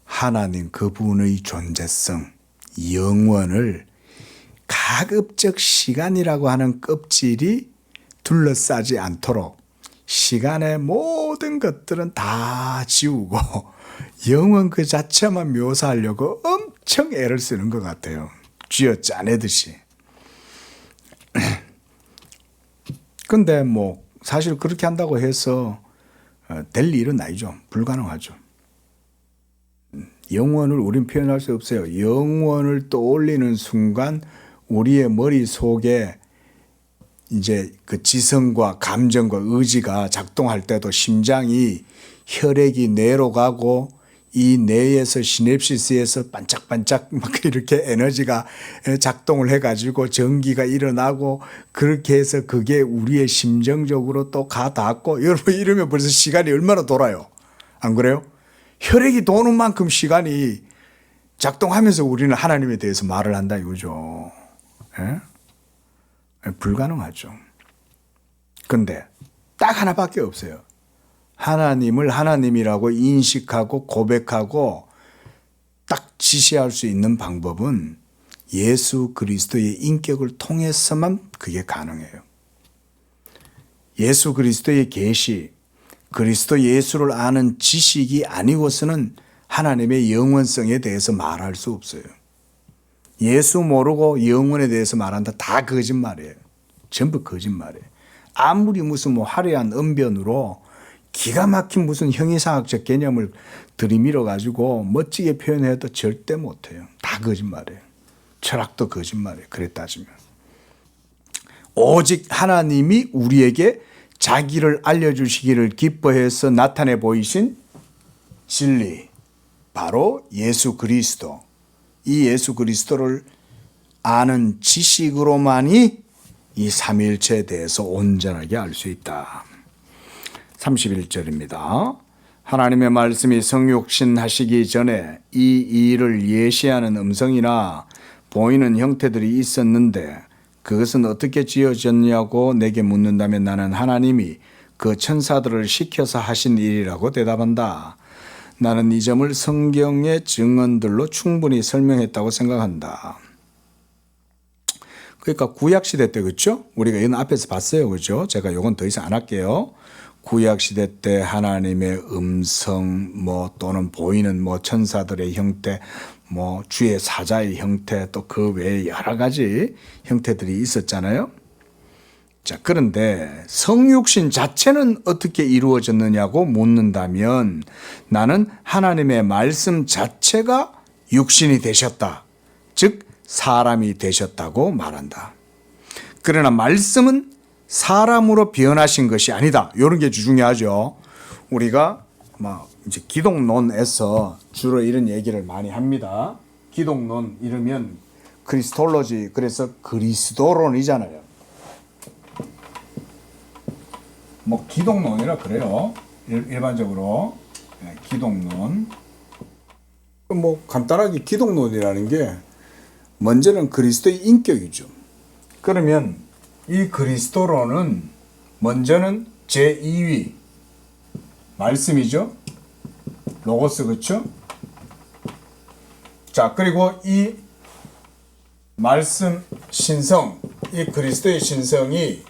S1: 하나님 그분의 존재성, 영원을 가급적 시간이라고 하는 껍질이 둘러싸지 않도록 시간의 모든 것들은 다 지우고 영원 그 자체만 묘사하려고 엄청 애를 쓰는 것 같아요. 쥐어짜내듯이. 근데 뭐 사실 그렇게 한다고 해서 될 일은 아니죠. 불가능하죠. 영원을 우린 표현할 수 없어요. 영원을 떠올리는 순간 우리의 머릿속에 이제 그 지성과 감정과 의지가 작동할 때도 심장이 혈액이 뇌로 가고 이 뇌에서 시냅시스에서 반짝반짝 막 이렇게 에너지가 작동을 해가지고 전기가 일어나고 그렇게 해서 그게 우리의 심정적으로 또 가 닿고 여러분 이러면 벌써 시간이 얼마나 돌아요. 안 그래요? 혈액이 도는 만큼 시간이 작동하면서 우리는 하나님에 대해서 말을 한다 이거죠. 예? 불가능하죠. 근데 딱 하나밖에 없어요. 하나님을 하나님이라고 인식하고 고백하고 딱 지시할 수 있는 방법은 예수 그리스도의 인격을 통해서만 그게 가능해요. 예수 그리스도의 계시, 그리스도 예수를 아는 지식이 아니고서는 하나님의 영원성에 대해서 말할 수 없어요. 예수 모르고 영원에 대해서 말한다. 다 거짓말이에요. 전부 거짓말이에요. 아무리 무슨 뭐 화려한 언변으로 기가 막힌 무슨 형이상학적 개념을 들이밀어 가지고 멋지게 표현해도 절대 못해요. 다 거짓말이에요. 철학도 거짓말이에요. 그래 따지면. 오직 하나님이 우리에게 자기를 알려주시기를 기뻐해서 나타내 보이신 진리, 바로 예수 그리스도. 이 예수 그리스도를 아는 지식으로만이 이 삼위일체에 대해서 온전하게 알 수 있다. 31절입니다. 하나님의 말씀이 성육신 하시기 전에 이 일을 예시하는 음성이나 보이는 형태들이 있었는데 그것은 어떻게 지어졌냐고 내게 묻는다면 나는 하나님이 그 천사들을 시켜서 하신 일이라고 대답한다. 나는 이 점을 성경의 증언들로 충분히 설명했다고 생각한다. 그러니까 구약시대 때, 그렇죠? 우리가 이건 앞에서 봤어요. 그렇죠? 제가 이건 더 이상 안 할게요. 구약시대 때 하나님의 음성, 또는 보이는 천사들의 형태, 주의 사자의 형태, 또 그 외에 여러 가지 형태들이 있었잖아요. 자, 그런데 성육신 자체는 어떻게 이루어졌느냐고 묻는다면 나는 하나님의 말씀 자체가 육신이 되셨다. 즉, 사람이 되셨다고 말한다. 그러나 말씀은 사람으로 변하신 것이 아니다. 이런 게 중요하죠. 우리가 이제 기독론에서 주로 이런 얘기를 많이 합니다. 기독론 이러면 크리스톨로지, 그래서 그리스도론이잖아요. 기독론이라 그래요. 일반적으로 기독론. 간단하게 기독론이라는 게 먼저는 그리스도의 인격이죠. 그러면 이 그리스도론은 먼저는 제2위 말씀이죠. 로고스, 그렇죠? 자, 그리고 이 말씀 신성, 이 그리스도의 신성이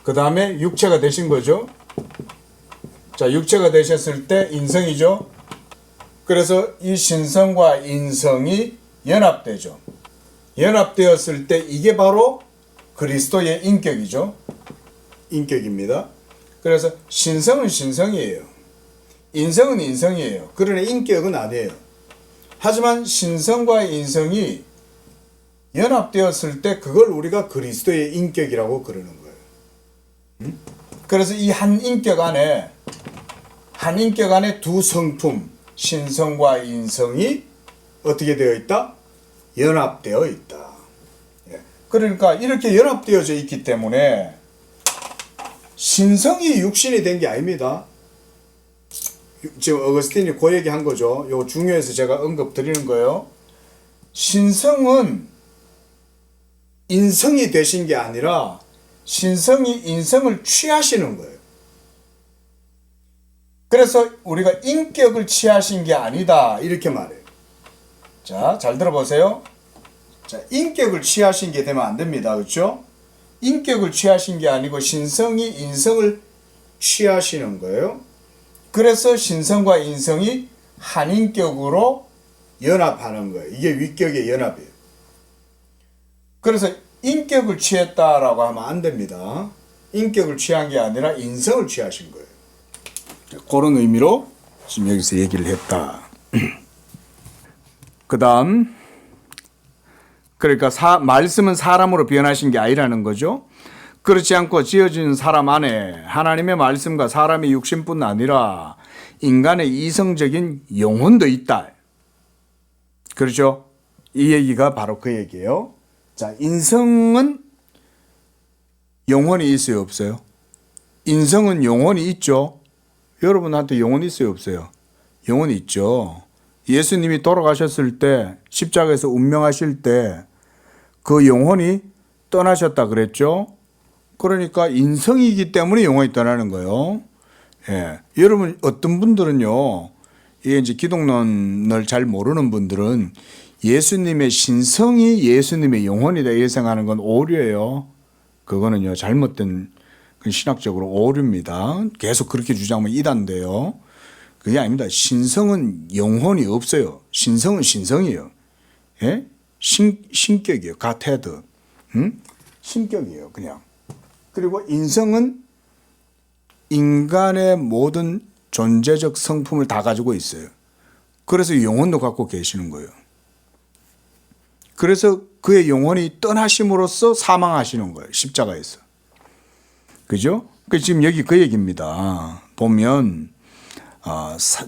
S1: 그 다음에 육체가 되신 거죠. 자, 육체가 되셨을 때 인성이죠. 그래서 이 신성과 인성이 연합되죠. 연합되었을 때 이게 바로 그리스도의 인격이죠. 인격입니다. 그래서 신성은 신성이에요. 인성은 인성이에요. 그러나 인격은 아니에요. 하지만 신성과 인성이 연합되었을 때 그걸 우리가 그리스도의 인격이라고 그러는 거예요. 그래서 이 한 인격 안에 두 성품, 신성과 인성이 어떻게 되어 있다? 연합되어 있다. 그러니까 이렇게 연합되어져 있기 때문에 신성이 육신이 된 게 아닙니다. 지금 어거스틴이 그 얘기 한 거죠. 이거 중요해서 제가 언급 드리는 거예요. 신성은 인성이 되신 게 아니라 신성이 인성을 취하시는 거예요. 그래서 우리가 인격을 취하신 게 아니다 이렇게 말해요. 자, 잘 들어보세요. 자, 인격을 취하신 게 되면 안 됩니다. 그렇죠? 인격을 취하신 게 아니고 신성이 인성을 취하시는 거예요. 그래서 신성과 인성이 한 인격으로 연합하는 거예요. 이게 위격의 연합이에요. 그래서 인격을 취했다라고 하면 안 됩니다. 인격을 취한 게 아니라 인성을 취하신 거예요. 그런 의미로 지금 여기서 얘기를 했다. 그 다음, 그러니까 말씀은 사람으로 변하신 게 아니라는 거죠. 그렇지 않고 지어진 사람 안에 하나님의 말씀과 사람의 육신뿐 아니라 인간의 이성적인 영혼도 있다. 그렇죠? 이 얘기가 바로 그 얘기예요. 자, 인성은 영혼이 있어요, 없어요? 인성은 영혼이 있죠. 여러분한테 영혼이 있어요, 없어요? 영혼이 있죠. 예수님이 돌아가셨을 때 십자가에서 운명하실 때 그 영혼이 떠나셨다 그랬죠. 그러니까 인성이기 때문에 영혼이 떠나는 거예요. 예. 여러분 어떤 분들은요, 이게 이제 기독론을 잘 모르는 분들은 예수님의 신성이 예수님의 영혼이다 이렇게 생각하는 건 오류예요. 그거는요 잘못된 신학적으로 오류입니다. 계속 그렇게 주장하면 이단돼요. 그게 아닙니다. 신성은 영혼이 없어요. 신성은 신성이에요. 예? 신격이에요. 가테드. 신격이에요. 그냥. 그리고 인성은 인간의 모든 존재적 성품을 다 가지고 있어요. 그래서 영혼도 갖고 계시는 거예요. 그래서 그의 영혼이 떠나심으로써 사망하시는 거예요. 십자가에서. 그죠? 지금 여기 그 얘기입니다. 보면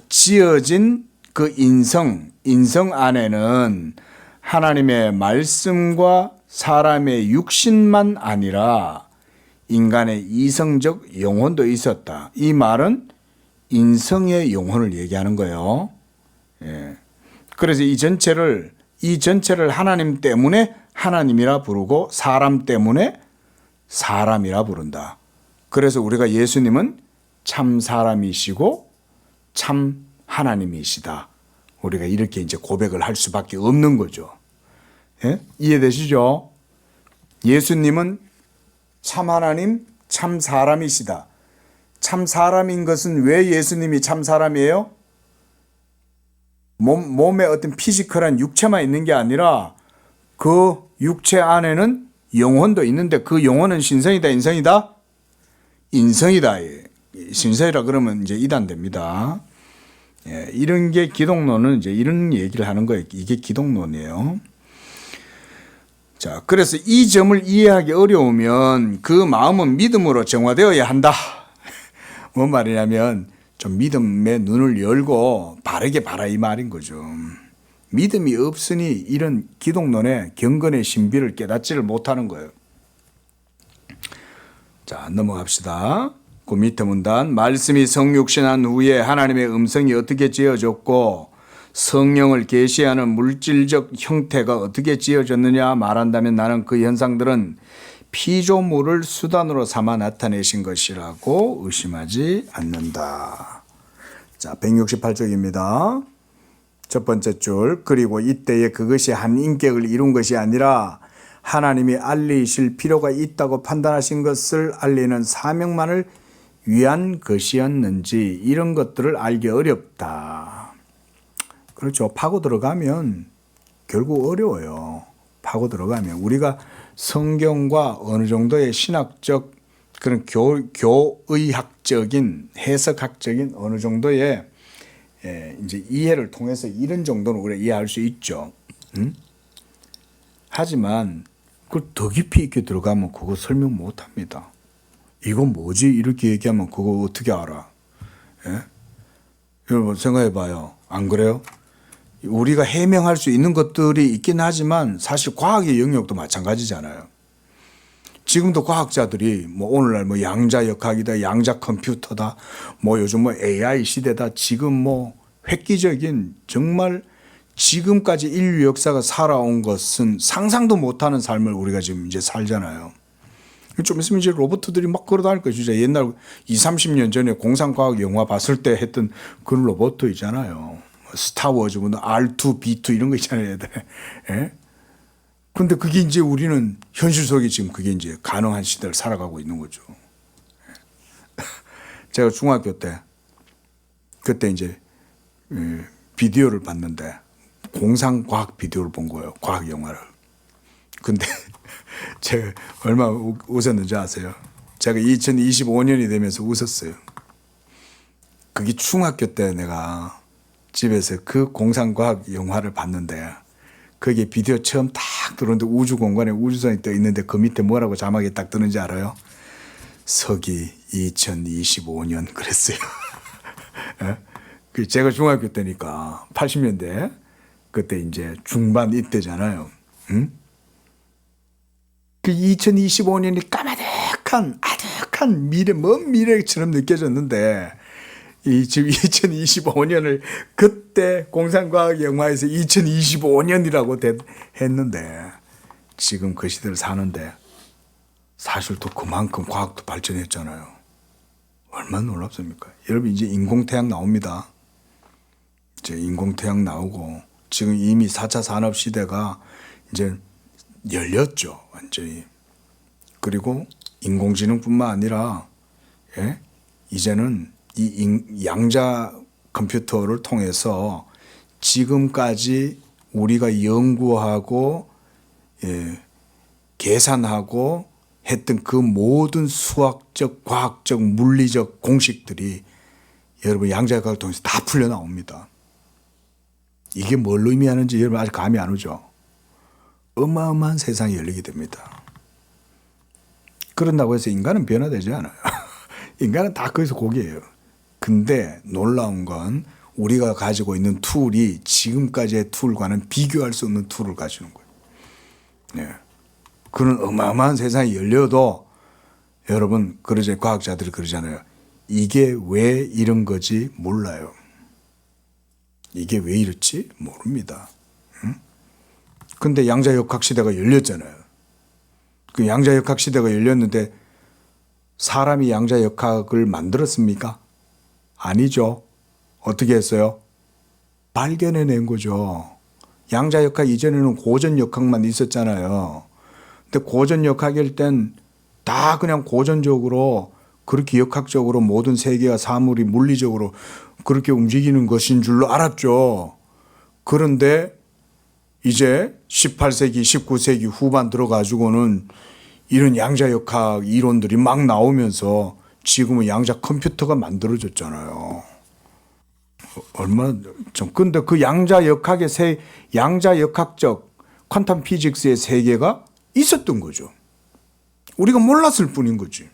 S1: 지어진 그 인성 안에는 하나님의 말씀과 사람의 육신만 아니라 인간의 이성적 영혼도 있었다. 이 말은 인성의 영혼을 얘기하는 거예요. 예. 그래서 이 전체를 하나님 때문에 하나님이라 부르고 사람 때문에 사람이라 부른다. 그래서 우리가 예수님은 참 사람이시고 참 하나님이시다. 우리가 이렇게 이제 고백을 할 수밖에 없는 거죠. 예? 이해되시죠? 예수님은 참 하나님, 참 사람이시다. 참 사람인 것은 왜 예수님이 참 사람이에요? 몸에 어떤 피지컬한 육체만 있는 게 아니라 그 육체 안에는 영혼도 있는데 그 영혼은 신성이다, 인성이다? 인성이다. 신성이라 그러면 이제 이단됩니다. 예, 이런 게 기독론은 이제 이런 얘기를 하는 거예요. 이게 기독론이에요. 자, 그래서 이 점을 이해하기 어려우면 그 마음은 믿음으로 정화되어야 한다. 뭔 말이냐면 좀 믿음의 눈을 열고 바르게 봐라 이 말인 거죠. 믿음이 없으니 이런 기독론의 경건의 신비를 깨닫지를 못하는 거예요. 자, 넘어갑시다. 그 밑에 문단, 말씀이 성육신한 후에 하나님의 음성이 어떻게 지어졌고 성령을 계시하는 물질적 형태가 어떻게 지어졌느냐 말한다면 나는 그 현상들은 피조물을 수단으로 삼아 나타내신 것이라고 의심하지 않는다. 자, 168쪽입니다. 첫 번째 줄, 그리고 이때에 그것이 한 인격을 이룬 것이 아니라 하나님이 알리실 필요가 있다고 판단하신 것을 알리는 사명만을 위한 것이었는지 이런 것들을 알기 어렵다. 그렇죠. 파고 들어가면 결국 어려워요. 파고 들어가면 우리가 성경과 어느 정도의 신학적 그런 교의학적인 해석학적인 어느 정도의 이제 이해를 통해서 이런 정도는 우리가 이해할 수 있죠. 하지만 그걸 더 깊이 있게 들어가면 그거 설명 못 합니다. 이건 뭐지? 이렇게 얘기하면 그거 어떻게 알아? 예? 여러분 생각해 봐요. 안 그래요? 우리가 해명할 수 있는 것들이 있긴 하지만 사실 과학의 영역도 마찬가지잖아요. 지금도 과학자들이 뭐 오늘날 뭐 양자역학이다, 양자 컴퓨터다, 뭐 요즘 뭐 AI 시대다, 지금 뭐 획기적인 정말 지금까지 인류 역사가 살아온 것은 상상도 못하는 삶을 우리가 지금 이제 살잖아요. 좀 있으면 이제 로봇들이 막 걸어다닐 거예요. 진짜 옛날 20, 30년 전에 공상과학 영화 봤을 때 했던 그런 로봇 있잖아요. 스타워즈, R2, B2 이런 거 있잖아요. 예? 근데 그게 이제 우리는 현실 속에 지금 그게 이제 가능한 시대를 살아가고 있는 거죠. 제가 중학교 때 그때 이제 비디오를 봤는데 공상과학 비디오를 본 거예요. 과학 영화를. 근데 제가 얼마나 웃었는지 아세요? 제가 2025년이 되면서 웃었어요. 그게 중학교 때 내가 집에서 그 공상과학 영화를 봤는데 거기에 비디오 처음 딱 들어오는데 우주공간에 우주선이 떠 있는데 그 밑에 뭐라고 자막이 딱 뜨는지 알아요? 서기 2025년 그랬어요. 제가 중학교 때니까 80년대 그때 이제 중반 이때잖아요. 응? 그 2025년이 까마득한 아득한 미래, 먼 미래처럼 느껴졌는데 지금 2025년을 그때 공상과학 영화에서 2025년이라고 했는데 지금 그 시대를 사는데 사실 또 그만큼 과학도 발전했잖아요. 얼마나 놀랍습니까? 여러분 이제 인공태양 나옵니다. 이제 인공태양 나오고 지금 이미 4차 산업시대가 이제 열렸죠. 완전히. 그리고 인공지능뿐만 아니라 이제는 이 양자 컴퓨터를 통해서 지금까지 우리가 연구하고 계산하고 했던 그 모든 수학적, 과학적, 물리적 공식들이 여러분 양자역학을 통해서 다 풀려 나옵니다. 이게 뭘 의미하는지 여러분 아직 감이 안 오죠? 어마어마한 세상이 열리게 됩니다. 그런다고 해서 인간은 변화되지 않아요. 인간은 다 거기서 거기에요. 근데 놀라운 건 우리가 가지고 있는 툴이 지금까지의 툴과는 비교할 수 없는 툴을 가지는 거예요. 네. 그런 어마어마한 세상이 열려도 여러분 그러죠. 과학자들이 그러잖아요. 이게 왜 이런 거지 몰라요. 이게 왜 이렇지 모릅니다. 근데 양자역학 시대가 열렸잖아요. 그 양자역학 시대가 열렸는데 사람이 양자역학을 만들었습니까? 아니죠. 어떻게 했어요? 발견해낸 거죠. 양자역학 이전에는 고전역학만 있었잖아요. 근데 고전역학일 땐 다 그냥 고전적으로 그렇게 역학적으로 모든 세계와 사물이 물리적으로 그렇게 움직이는 것인 줄로 알았죠. 그런데 이제 18세기, 19세기 후반 들어가지고는 이런 양자역학 이론들이 막 나오면서 지금은 양자 컴퓨터가 만들어졌잖아요. 근데 그 양자역학적 퀀텀 피직스의 세계가 있었던 거죠. 우리가 몰랐을 뿐인 거지.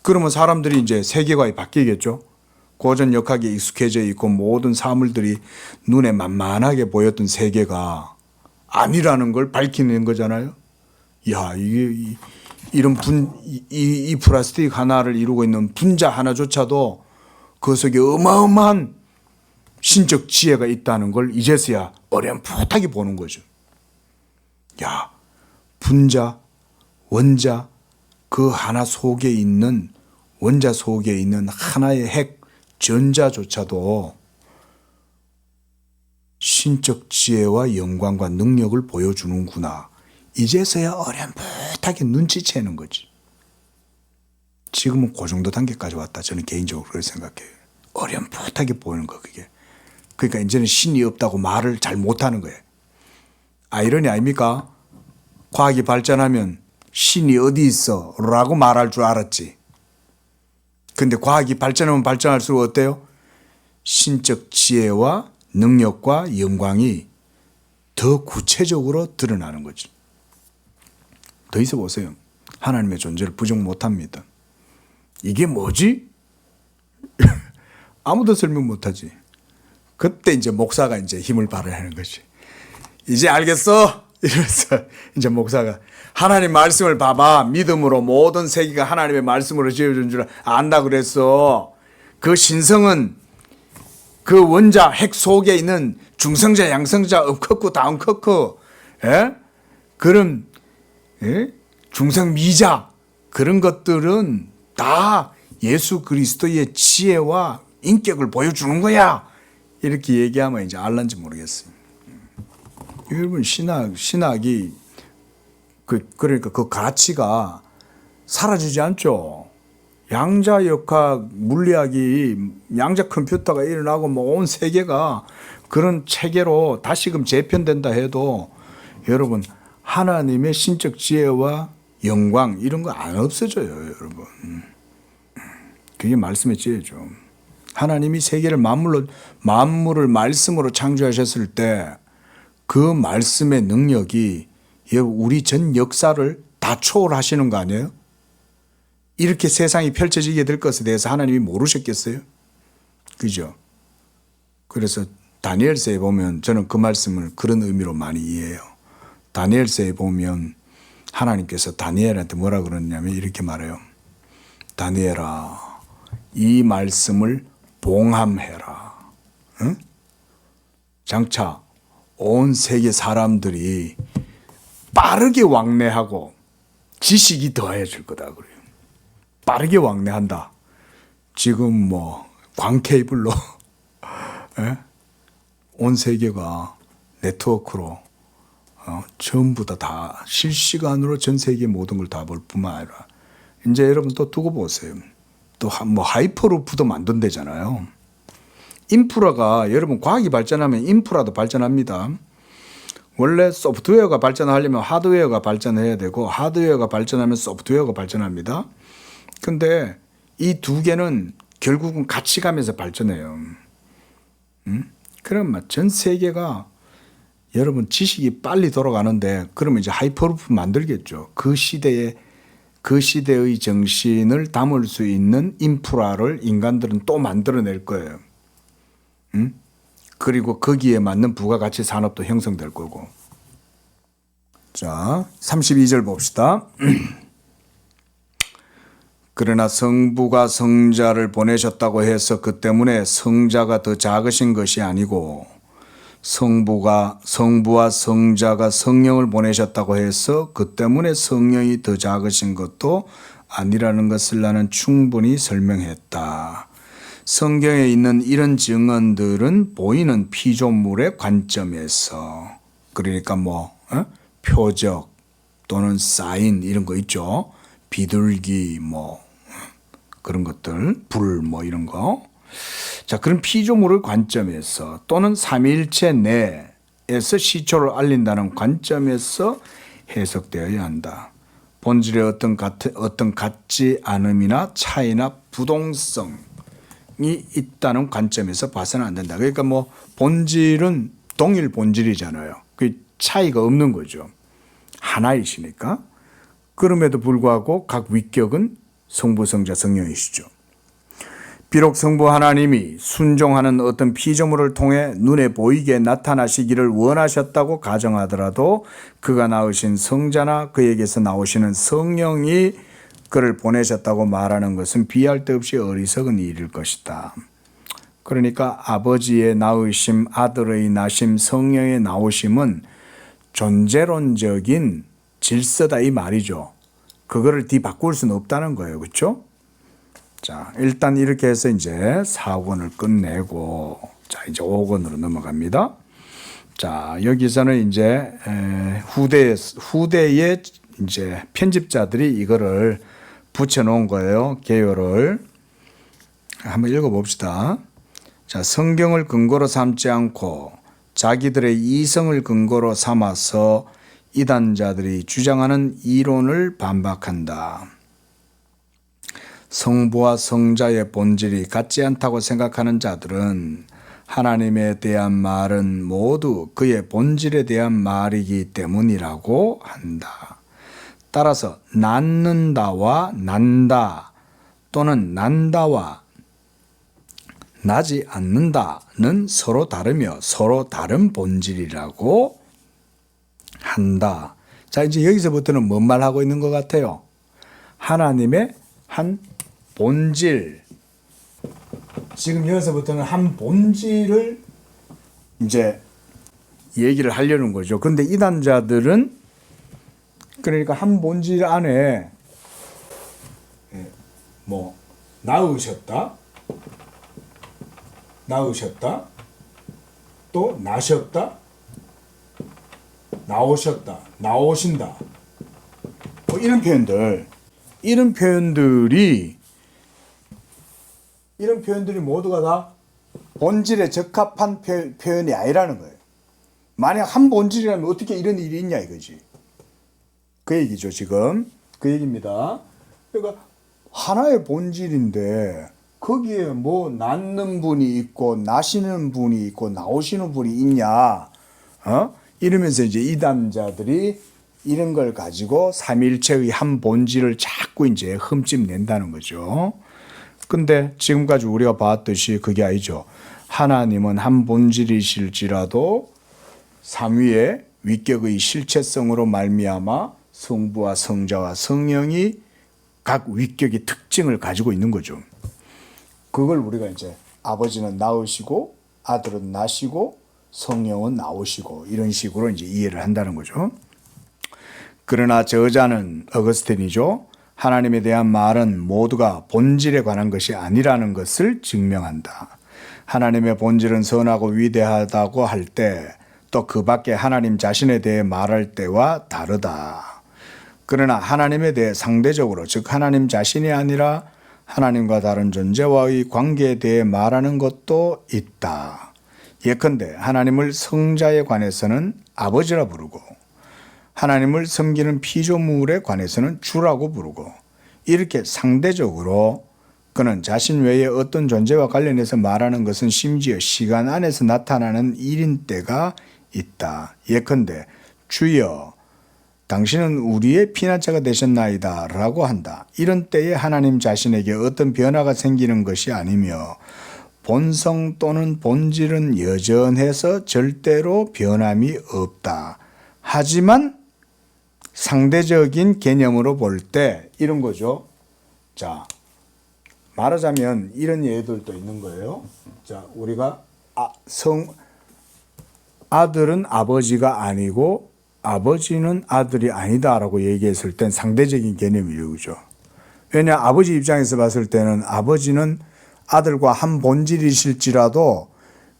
S1: 그러면 사람들이 이제 세계관이 바뀌겠죠. 고전 역학에 익숙해져 있고 모든 사물들이 눈에 만만하게 보였던 세계가 아니라는 걸 밝히는 거잖아요. 야, 이런 이 플라스틱 하나를 이루고 있는 분자 하나조차도 그 속에 어마어마한 신적 지혜가 있다는 걸 이제서야 어렴풋하게 보는 거죠. 야, 분자, 원자, 그 하나 속에 있는 원자 속에 있는 하나의 핵 전자조차도 신적 지혜와 영광과 능력을 보여주는구나. 이제서야 어렴풋하게 눈치채는 거지. 지금은 그 정도 단계까지 왔다. 저는 개인적으로 그렇게 생각해요. 어렴풋하게 보이는 거 그게. 그러니까 이제는 신이 없다고 말을 잘 못하는 거예요. 아이러니 아닙니까? 과학이 발전하면 신이 어디 있어? 라고 말할 줄 알았지. 근데 과학이 발전하면 발전할수록 어때요? 신적 지혜와 능력과 영광이 더 구체적으로 드러나는 거지. 더 있어 보세요. 하나님의 존재를 부정 못합니다. 이게 뭐지? 아무도 설명 못하지. 그때 이제 목사가 이제 힘을 발휘하는 하는 거지. 이제 알겠어? 이래서 이제 목사가 하나님 말씀을 봐봐. 믿음으로 모든 세계가 하나님의 말씀으로 지어준 줄 안다 그랬어. 그 신성은 그 원자 핵 속에 있는 중성자, 양성자, 음커크, 다음커크, 그런 중성 미자 그런 것들은 다 예수 그리스도의 지혜와 인격을 보여주는 거야. 이렇게 얘기하면 이제 알란지 모르겠어요. 여러분 신학이 그러니까 그 가치가 사라지지 않죠. 양자역학 물리학이 양자 컴퓨터가 일어나고 뭐 온 세계가 그런 체계로 다시금 재편된다 해도 여러분 하나님의 신적 지혜와 영광 이런 거 안 없어져요, 여러분. 그게 말씀의 지혜죠. 하나님이 세계를 만물을 말씀으로 창조하셨을 때 그 말씀의 능력이 우리 전 역사를 다 초월하시는 거 아니에요? 이렇게 세상이 펼쳐지게 될 것에 대해서 하나님이 모르셨겠어요? 그죠? 그래서 다니엘서에 보면 저는 그 말씀을 그런 의미로 많이 이해해요. 다니엘서에 보면 하나님께서 다니엘한테 뭐라 그러냐면 이렇게 말해요. 다니엘아, 이 말씀을 봉함해라. 응? 장차 온 세계 사람들이 빠르게 왕래하고 지식이 더해질 거다 그래요. 빠르게 왕래한다. 지금 뭐 광케이블로 온 세계가 네트워크로 전부 다 실시간으로 전 세계 모든 걸 다 볼 뿐만 아니라 이제 여러분 또 두고 보세요. 또 뭐 하이퍼루프도 만든대잖아요. 인프라가 여러분 과학이 발전하면 인프라도 발전합니다. 원래 소프트웨어가 발전하려면 하드웨어가 발전해야 되고 하드웨어가 발전하면 소프트웨어가 발전합니다. 근데 이 두 개는 결국은 같이 가면서 발전해요. 그럼 전 세계가 여러분 지식이 빨리 돌아가는데 그러면 이제 하이퍼루프 만들겠죠. 그 시대의 정신을 담을 수 있는 인프라를 인간들은 또 만들어낼 거예요. 그리고 거기에 맞는 부가가치 산업도 형성될 거고. 자, 32절 봅시다. 그러나 성부가 성자를 보내셨다고 해서 그 때문에 성자가 더 작으신 것이 아니고 성부와 성자가 성령을 보내셨다고 해서 그 때문에 성령이 더 작으신 것도 아니라는 것을 나는 충분히 설명했다. 성경에 있는 이런 증언들은 보이는 피조물의 관점에서, 그러니까 표적 또는 사인 이런 거 있죠. 비둘기 그런 것들, 불 이런 거. 자, 그런 피조물의 관점에서 또는 삼위일체 내에서 시초를 알린다는 관점에서 해석되어야 한다. 본질의 어떤 같지 않음이나 차이나 부동성이 있다는 관점에서 봐서는 안 된다. 그러니까 본질은 동일 본질이잖아요. 그 차이가 없는 거죠. 하나이시니까. 그럼에도 불구하고 각 위격은 성부, 성자, 성령이시죠. 비록 성부 하나님이 순종하는 어떤 피조물을 통해 눈에 보이게 나타나시기를 원하셨다고 가정하더라도 그가 낳으신 성자나 그에게서 나오시는 성령이 그를 보내셨다고 말하는 것은 비할 데 없이 어리석은 일일 것이다. 그러니까 아버지의 낳으심, 아들의 나심, 성령의 나오심은 존재론적인 질서다 이 말이죠. 그거를 뒤바꿀 수는 없다는 거예요. 그렇죠? 자, 일단 이렇게 해서 이제 4권을 끝내고, 자, 이제 5권으로 넘어갑니다. 자, 여기서는 이제 후대의 이제 편집자들이 이거를 붙여놓은 거예요. 개요를. 한번 읽어봅시다. 자, 성경을 근거로 삼지 않고 자기들의 이성을 근거로 삼아서 이단자들이 주장하는 이론을 반박한다. 성부와 성자의 본질이 같지 않다고 생각하는 자들은 하나님에 대한 말은 모두 그의 본질에 대한 말이기 때문이라고 한다. 따라서 낳는다와 난다 또는 난다와 나지 않는다는 서로 다르며 서로 다른 본질이라고 한다. 자, 이제 여기서부터는 뭔 말하고 있는 것 같아요? 하나님의 한 본질. 지금 여기서부터는 한 본질을 이제 얘기를 하려는 거죠. 근데 이단자들은 그러니까 한 본질 안에 낳으셨다, 또 나셨다, 나오셨다, 나오신다, 이런 표현들이 모두가 다 본질에 적합한 표현이 아니라는 거예요. 만약 한 본질이라면 어떻게 이런 일이 있냐 이거지. 그 얘기죠. 지금 그 얘기입니다. 그러니까 하나의 본질인데 거기에 낳는 분이 있고 나시는 분이 있고 나오시는 분이 있냐, 이러면서 이제 이단자들이 이런 걸 가지고 삼일체의 한 본질을 자꾸 이제 흠집낸다는 거죠. 근데 지금까지 우리가 봤듯이 그게 아니죠. 하나님은 한 본질이실지라도 삼위의 위격의 실체성으로 말미암아 성부와 성자와 성령이 각 위격의 특징을 가지고 있는 거죠. 그걸 우리가 이제 아버지는 낳으시고 아들은 나시고 성령은 나오시고 이런 식으로 이제 이해를 한다는 거죠. 그러나 저자는 어거스틴이죠. 하나님에 대한 말은 모두가 본질에 관한 것이 아니라는 것을 증명한다. 하나님의 본질은 선하고 위대하다고 할 때 또 그 밖에 하나님 자신에 대해 말할 때와 다르다. 그러나 하나님에 대해 상대적으로, 즉 하나님 자신이 아니라 하나님과 다른 존재와의 관계에 대해 말하는 것도 있다. 예컨대 하나님을 성자에 관해서는 아버지라 부르고 하나님을 섬기는 피조물에 관해서는 주라고 부르고, 이렇게 상대적으로 그는 자신 외에 어떤 존재와 관련해서 말하는 것은 심지어 시간 안에서 나타나는 일인 때가 있다. 예컨대 주여 당신은 우리의 피난처가 되셨나이다 라고 한다. 이런 때에 하나님 자신에게 어떤 변화가 생기는 것이 아니며 본성 또는 본질은 여전해서 절대로 변함이 없다. 하지만 상대적인 개념으로 볼 때 이런 거죠. 자, 말하자면 이런 예들도 있는 거예요. 자, 우리가 아들은 아버지가 아니고 아버지는 아들이 아니다라고 얘기했을 땐 상대적인 개념이죠. 그죠? 왜냐, 아버지 입장에서 봤을 때는 아버지는 아들과 한 본질이실지라도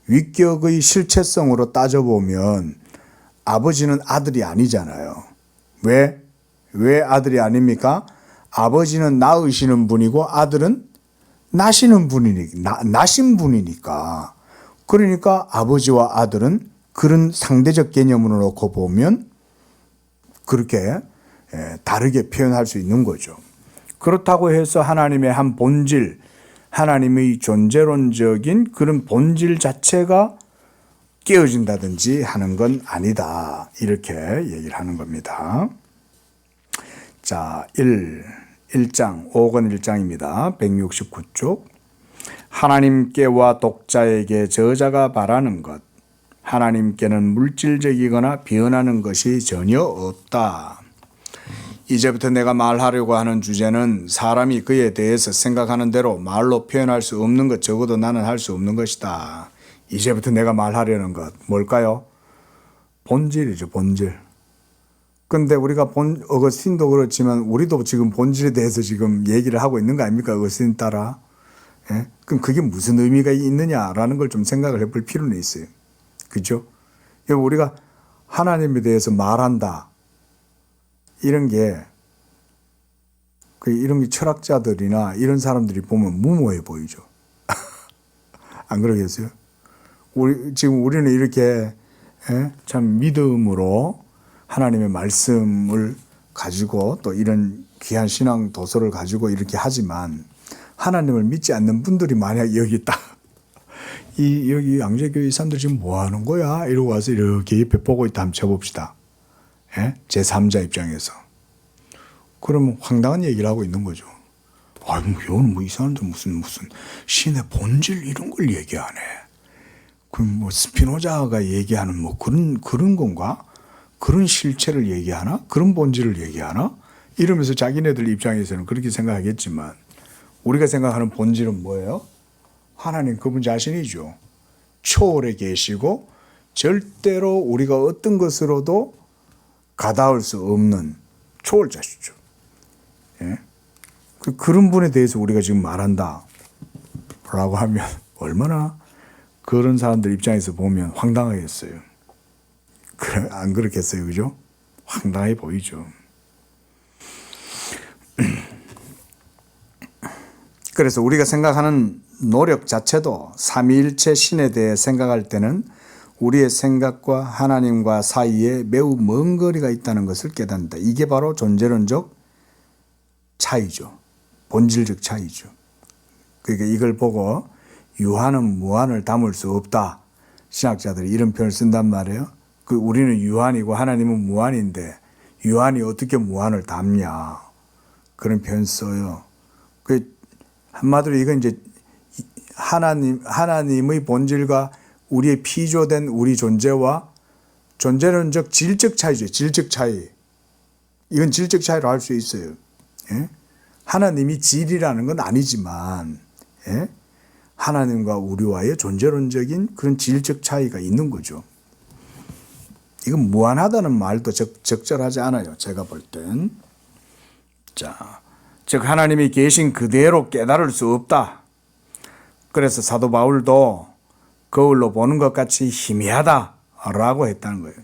S1: 위격의 실체성으로 따져보면 아버지는 아들이 아니잖아요. 왜 아들이 아닙니까? 아버지는 낳으시는 분이고 아들은 나신 분이니까. 그러니까 아버지와 아들은 그런 상대적 개념으로 놓고 보면 그렇게 다르게 표현할 수 있는 거죠. 그렇다고 해서 하나님의 한 본질, 하나님의 존재론적인 그런 본질 자체가 깨어진다든지 하는 건 아니다. 이렇게 얘기를 하는 겁니다. 자, 1장, 5권 1장입니다. 169쪽. 하나님께와 독자에게 저자가 바라는 것. 하나님께는 물질적이거나 변하는 것이 전혀 없다. 이제부터 내가 말하려고 하는 주제는 사람이 그에 대해서 생각하는 대로 말로 표현할 수 없는 것, 적어도 나는 할 수 없는 것이다. 이제부터 내가 말하려는 것, 뭘까요? 본질이죠, 본질. 근데 우리가 어거스틴도 그렇지만 우리도 지금 본질에 대해서 지금 얘기를 하고 있는 거 아닙니까? 어거스틴 따라. 예? 그럼 그게 무슨 의미가 있느냐라는 걸 좀 생각을 해볼 필요는 있어요. 그죠? 우리가 하나님에 대해서 말한다. 이런 게 철학자들이나 이런 사람들이 보면 무모해 보이죠. 안 그러겠어요? 지금 우리는 이렇게 참 믿음으로 하나님의 말씀을 가지고 또 이런 귀한 신앙 도서를 가지고 이렇게 하지만 하나님을 믿지 않는 분들이 만약 여기 있다. 여기 양재교회 사람들 지금 뭐 하는 거야? 이러고 와서 이렇게 옆에 보고 있다 한번 쳐봅시다. 제3자 입장에서. 그러면 황당한 얘기를 하고 있는 거죠. 여기는 이 사람들 무슨 신의 본질 이런 걸 얘기하네. 그럼 스피노자가 얘기하는 그런 건가? 그런 실체를 얘기하나? 그런 본질을 얘기하나? 이러면서 자기네들 입장에서는 그렇게 생각하겠지만 우리가 생각하는 본질은 뭐예요? 하나님 그분 자신이죠. 초월해 계시고 절대로 우리가 어떤 것으로도 가닿을 수 없는 초월자시죠. 예? 그런 분에 대해서 우리가 지금 말한다 라고 하면 얼마나 그런 사람들 입장에서 보면 황당하겠어요. 안 그렇겠어요? 그죠? 황당해 보이죠. 그래서 우리가 생각하는 노력 자체도 삼위일체 신에 대해 생각할 때는 우리의 생각과 하나님과 사이에 매우 먼 거리가 있다는 것을 깨닫는다. 이게 바로 존재론적 차이죠. 본질적 차이죠. 그러니까 이걸 보고 유한은 무한을 담을 수 없다. 신학자들이 이런 표현을 쓴단 말이에요. 우리는 유한이고 하나님은 무한인데 유한이 어떻게 무한을 담냐. 그런 표현 써요. 한마디로 이건 이제 하나님의 본질과 우리의 피조된 우리 존재와 존재론적 질적 차이죠. 질적 차이. 이건 질적 차이로 할 수 있어요. 예? 하나님이 질이라는 건 아니지만 예? 하나님과 우리와의 존재론적인 그런 질적 차이가 있는 거죠. 이건 무한하다는 말도 적절하지 않아요. 제가 볼 땐. 자, 즉 하나님이 계신 그대로 깨달을 수 없다. 그래서 사도 바울도 거울로 보는 것 같이 희미하다라고 했다는 거예요.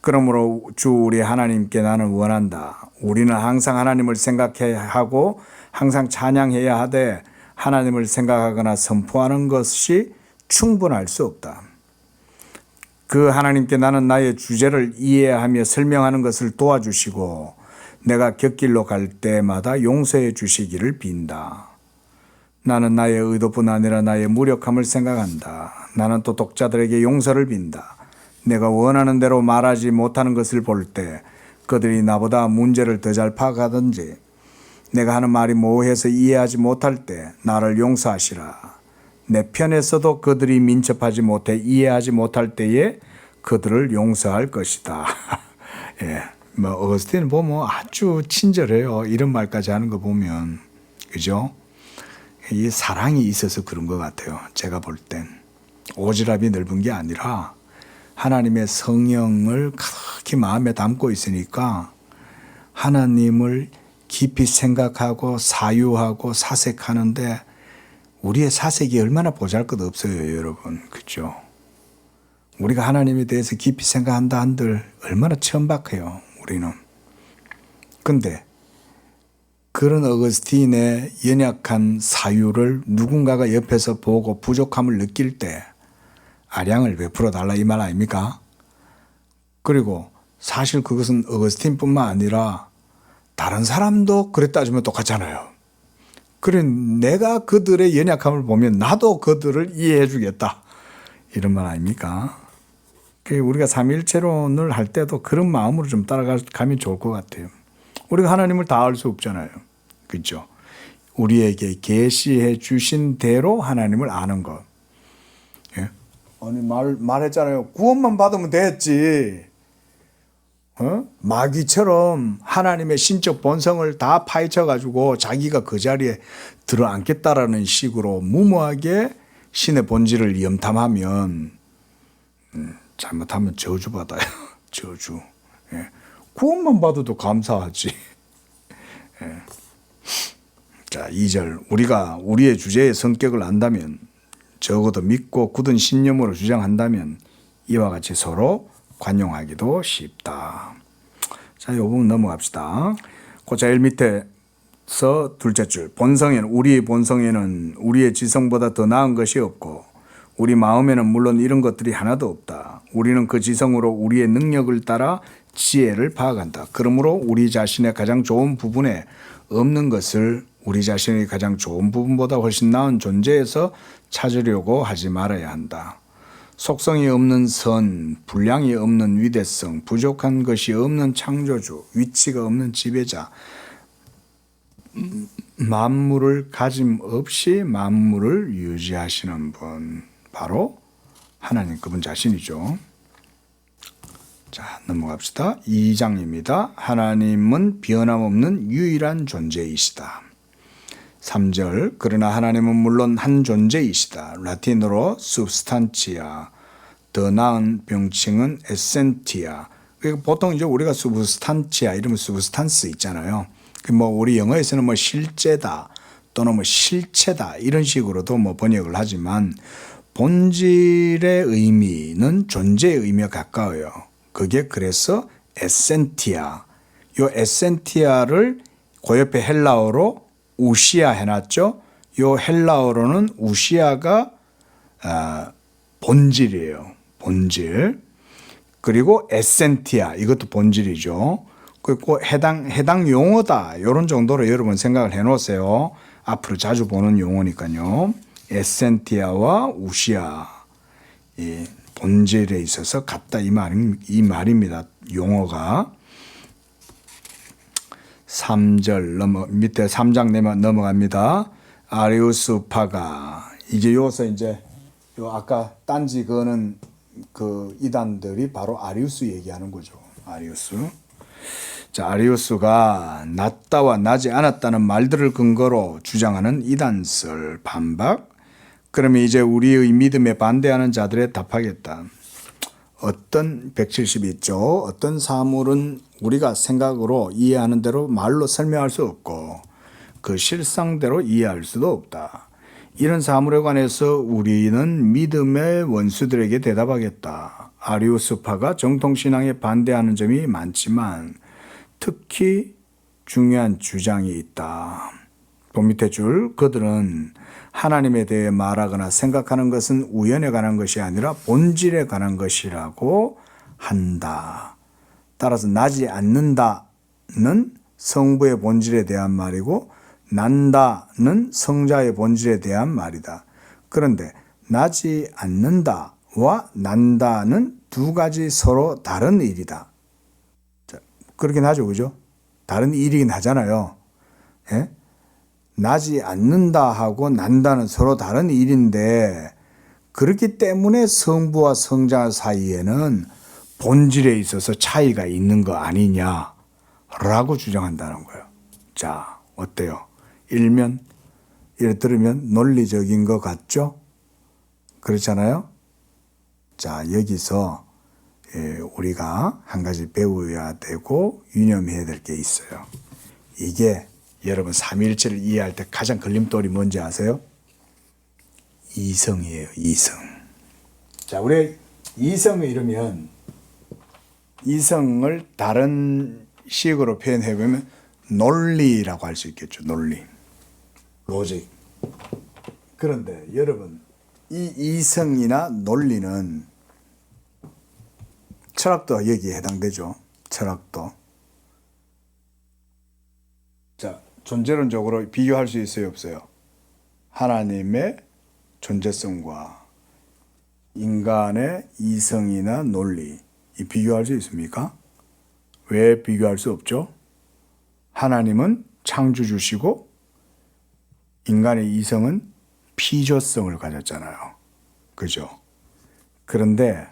S1: 그러므로 주 우리 하나님께 나는 원한다. 우리는 항상 하나님을 생각해야 하고 항상 찬양해야 하되 하나님을 생각하거나 선포하는 것이 충분할 수 없다. 그 하나님께 나는 나의 주제를 이해하며 설명하는 것을 도와주시고 내가 곁길로 갈 때마다 용서해 주시기를 빈다. 나는 나의 의도뿐 아니라 나의 무력함을 생각한다. 나는 또 독자들에게 용서를 빈다. 내가 원하는 대로 말하지 못하는 것을 볼 때 그들이 나보다 문제를 더 잘 파악하든지 내가 하는 말이 모호해서 이해하지 못할 때 나를 용서하시라. 내 편에서도 그들이 민첩하지 못해 이해하지 못할 때에 그들을 용서할 것이다. 예, 어거스틴 보면 아주 친절해요. 이런 말까지 하는 거 보면. 그죠? 이 사랑이 있어서 그런 것 같아요. 제가 볼 땐. 오지랖이 넓은 게 아니라 하나님의 성령을 그렇게 마음에 담고 있으니까 하나님을 깊이 생각하고 사유하고 사색하는데 우리의 사색이 얼마나 보잘것없어요, 여러분. 그렇죠? 우리가 하나님에 대해서 깊이 생각한다 한들 얼마나 천박해요, 우리는. 근데 그런 어거스틴의 연약한 사유를 누군가가 옆에서 보고 부족함을 느낄 때 아량을 베풀어 달라 이 말 아닙니까? 그리고 사실 그것은 어거스틴뿐만 아니라 다른 사람도 그래 따지면 똑같잖아요. 그래 내가 그들의 연약함을 보면 나도 그들을 이해해 주겠다. 이런 말 아닙니까? 우리가 삼위일체론을 할 때도 그런 마음으로 좀 따라가면 좋을 것 같아요. 우리가 하나님을 다 알 수 없잖아요. 그렇죠? 우리에게 계시해 주신 대로 하나님을 아는 것. 예? 아니 말했잖아요. 구원만 받으면 됐지. 마귀처럼 하나님의 신적 본성을 다 파헤쳐 가지고 자기가 그 자리에 들어앉겠다라는 식으로 무모하게 신의 본질을 염탐하면 잘못하면 저주받아요. 저주. 예. 구원만 받아도 감사하지. 예. 자, 2절. 우리가 우리의 주제의 성격을 안다면, 적어도 믿고 굳은 신념으로 주장한다면 이와 같이 서로 관용하기도 쉽다. 자, 이 부분 넘어갑시다. 고자 1밑에서 둘째 줄. 우리의 본성에는 우리의 지성보다 더 나은 것이 없고 우리 마음에는 물론 이런 것들이 하나도 없다. 우리는 그 지성으로 우리의 능력을 따라 지혜를 파악한다. 그러므로 우리 자신의 가장 좋은 부분에 없는 것을 우리 자신의 가장 좋은 부분보다 훨씬 나은 존재에서 찾으려고 하지 말아야 한다. 속성이 없는 선, 분량이 없는 위대성, 부족한 것이 없는 창조주, 위치가 없는 지배자, 만물을 가짐 없이 만물을 유지하시는 분, 바로 하나님 그분 자신이죠. 자, 넘어갑시다. 2장입니다. 하나님은 변함없는 유일한 존재이시다. 3절. 그러나 하나님은 물론 한 존재이시다. 라틴어로 substantia. 더 나은 명칭은 essentia. 보통 이제 우리가 substantia 이러면 substance 있잖아요. 뭐 우리 영어에서는 뭐 실제다 또는 뭐 실체다 이런 식으로도 뭐 번역을 하지만 본질의 의미는 존재의 의미와 가까워요. 그게 그래서 에센티아. 요 에센티아를 그 옆에 헬라어로 우시아 해놨죠. 요 헬라어로는 우시아가 본질이에요. 본질. 그리고 에센티아 이것도 본질이죠. 그리고 해당 용어다. 이런 정도로 여러분 생각을 해놓으세요. 앞으로 자주 보는 용어니까요. 에센티아와 우시아 본질에 있어서 같다 이 말입니다. 용어가 3절 밑에 3장 넘어갑니다. 아리우스파가 이제 요서 이제 요 아까 딴지 그거는 그 이단들이 바로 아리우스 얘기하는 거죠. 아리우스. 자, 아리우스가 낮다와 나지 않았다는 말들을 근거로 주장하는 이단설 반박. 그러면 이제 우리의 믿음에 반대하는 자들에 답하겠다. 어떤 172조 어떤 사물은 우리가 생각으로 이해하는 대로 말로 설명할 수 없고 그 실상대로 이해할 수도 없다. 이런 사물에 관해서 우리는 믿음의 원수들에게 대답하겠다. 아리우스파가 정통신앙에 반대하는 점이 많지만 특히 중요한 주장이 있다. 본 밑에 줄. 그들은 하나님에 대해 말하거나 생각하는 것은 우연에 관한 것이 아니라 본질에 관한 것이라고 한다. 따라서 나지 않는다는 성부의 본질에 대한 말이고 난다는 성자의 본질에 대한 말이다. 그런데 나지 않는다와 난다는 두 가지 서로 다른 일이다. 자, 그렇긴 하죠. 그죠? 다른 일이긴 하잖아요. 예? 나지 않는다 하고 난다는 서로 다른 일인데 그렇기 때문에 성부와 성자 사이에는 본질에 있어서 차이가 있는 거 아니냐라고 주장한다는 거예요. 자, 어때요? 일면 이래 들으면 논리적인 것 같죠? 그렇잖아요? 자, 여기서 우리가 한 가지 배워야 되고 유념해야 될 게 있어요. 이게 여러분 삼위일체를 이해할 때 가장 걸림돌이 뭔지 아세요? 이성이에요. 이성. 자, 우리 이성을 이루면 이성을 다른 식으로 표현해 보면 논리라고 할 수 있겠죠. 논리. 로직. 그런데 여러분, 이 이성이나 논리는 철학도 여기에 해당되죠. 철학도. 자, 존재론적으로 비교할 수 있어요, 없어요? 하나님의 존재성과 인간의 이성이나 논리, 이 비교할 수 있습니까? 왜 비교할 수 없죠? 하나님은 창조주시고 인간의 이성은 피조성을 가졌잖아요. 그죠? 그런데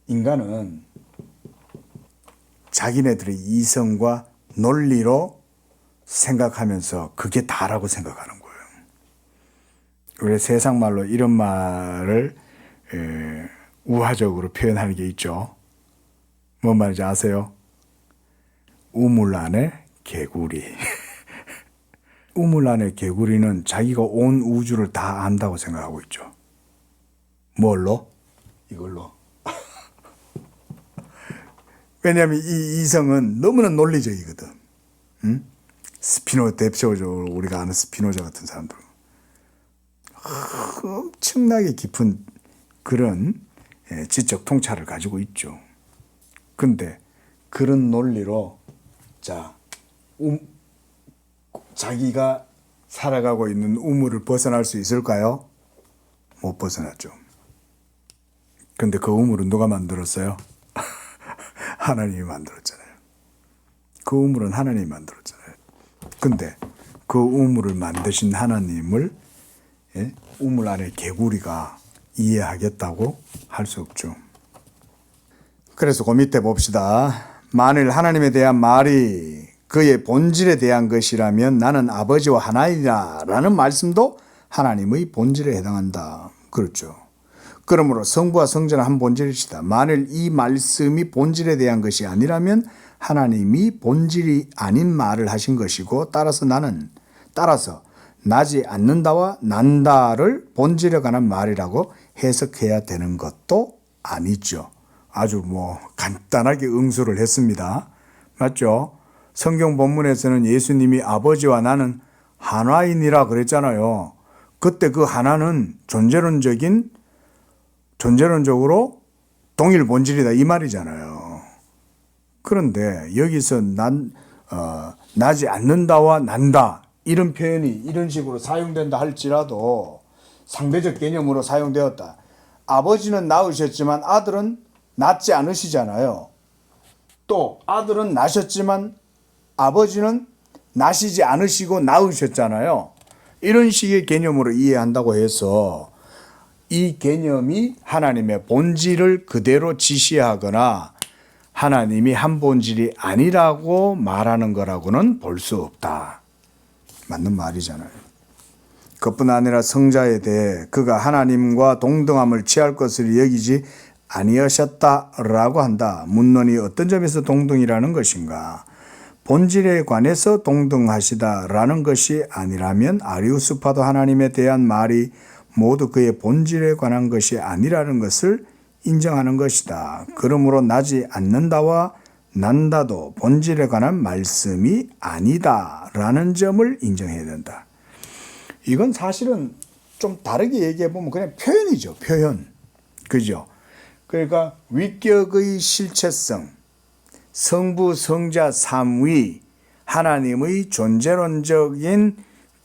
S1: 인간은 자기네들의 이성과 논리로 생각하면서 그게 다라고 생각하는 거예요. 우리 세상 말로 이런 말을 우화적으로 표현하는 게 있죠. 뭔 말인지 아세요? 우물 안에 개구리. 우물 안에 개구리는 자기가 온 우주를 다 안다고 생각하고 있죠. 뭘로? 이걸로. 왜냐하면 이 이성은 너무나 논리적이거든. 응? 대표적으로 우리가 아는 스피노자 같은 사람들. 엄청나게 깊은 그런 지적 통찰을 가지고 있죠. 근데 그런 논리로 자기가 살아가고 있는 우물을 벗어날 수 있을까요? 못 벗어났죠. 근데 그 우물은 누가 만들었어요? 하나님이 만들었잖아요. 그 우물은 하나님이 만들었잖아요. 근데 그 우물을 만드신 하나님을 우물 안에 개구리가 이해하겠다고 할 수 없죠. 그래서 그 밑에 봅시다. 만일 하나님에 대한 말이 그의 본질에 대한 것이라면 나는 아버지와 하나이다 라는 말씀도 하나님의 본질에 해당한다. 그렇죠. 그러므로 성부와 성자는 한 본질이시다. 만일 이 말씀이 본질에 대한 것이 아니라면 하나님이 본질이 아닌 말을 하신 것이고 따라서 나지 않는다와 난다를 본질에 관한 말이라고 해석해야 되는 것도 아니죠. 아주 간단하게 응수를 했습니다. 맞죠? 성경 본문에서는 예수님이 아버지와 나는 하나이니라 그랬잖아요. 그때 그 하나는 존재론적으로 동일 본질이다 이 말이잖아요. 그런데 여기서 나지 않는다와 난다 이런 표현이 이런 식으로 사용된다 할지라도 상대적 개념으로 사용되었다. 아버지는 낳으셨지만 아들은 낳지 않으시잖아요. 또 아들은 낳으셨지만 아버지는 낳으시지 않으시고 낳으셨잖아요. 이런 식의 개념으로 이해한다고 해서 이 개념이 하나님의 본질을 그대로 지시하거나 하나님이 한 본질이 아니라고 말하는 거라고는 볼 수 없다. 맞는 말이잖아요. 그뿐 아니라 성자에 대해 그가 하나님과 동등함을 취할 것을 여기지 아니하셨다라고 한다. 문론이 어떤 점에서 동등이라는 것인가? 본질에 관해서 동등하시다라는 것이 아니라면 아리우스파도 하나님에 대한 말이 모두 그의 본질에 관한 것이 아니라는 것을 인정하는 것이다. 그러므로 나지 않는다와 난다도 본질에 관한 말씀이 아니다라는 점을 인정해야 된다. 이건 사실은 좀 다르게 얘기해 보면 그냥 표현이죠. 표현. 그죠? 그러니까 위격의 실체성, 성부, 성자, 삼위, 하나님의 존재론적인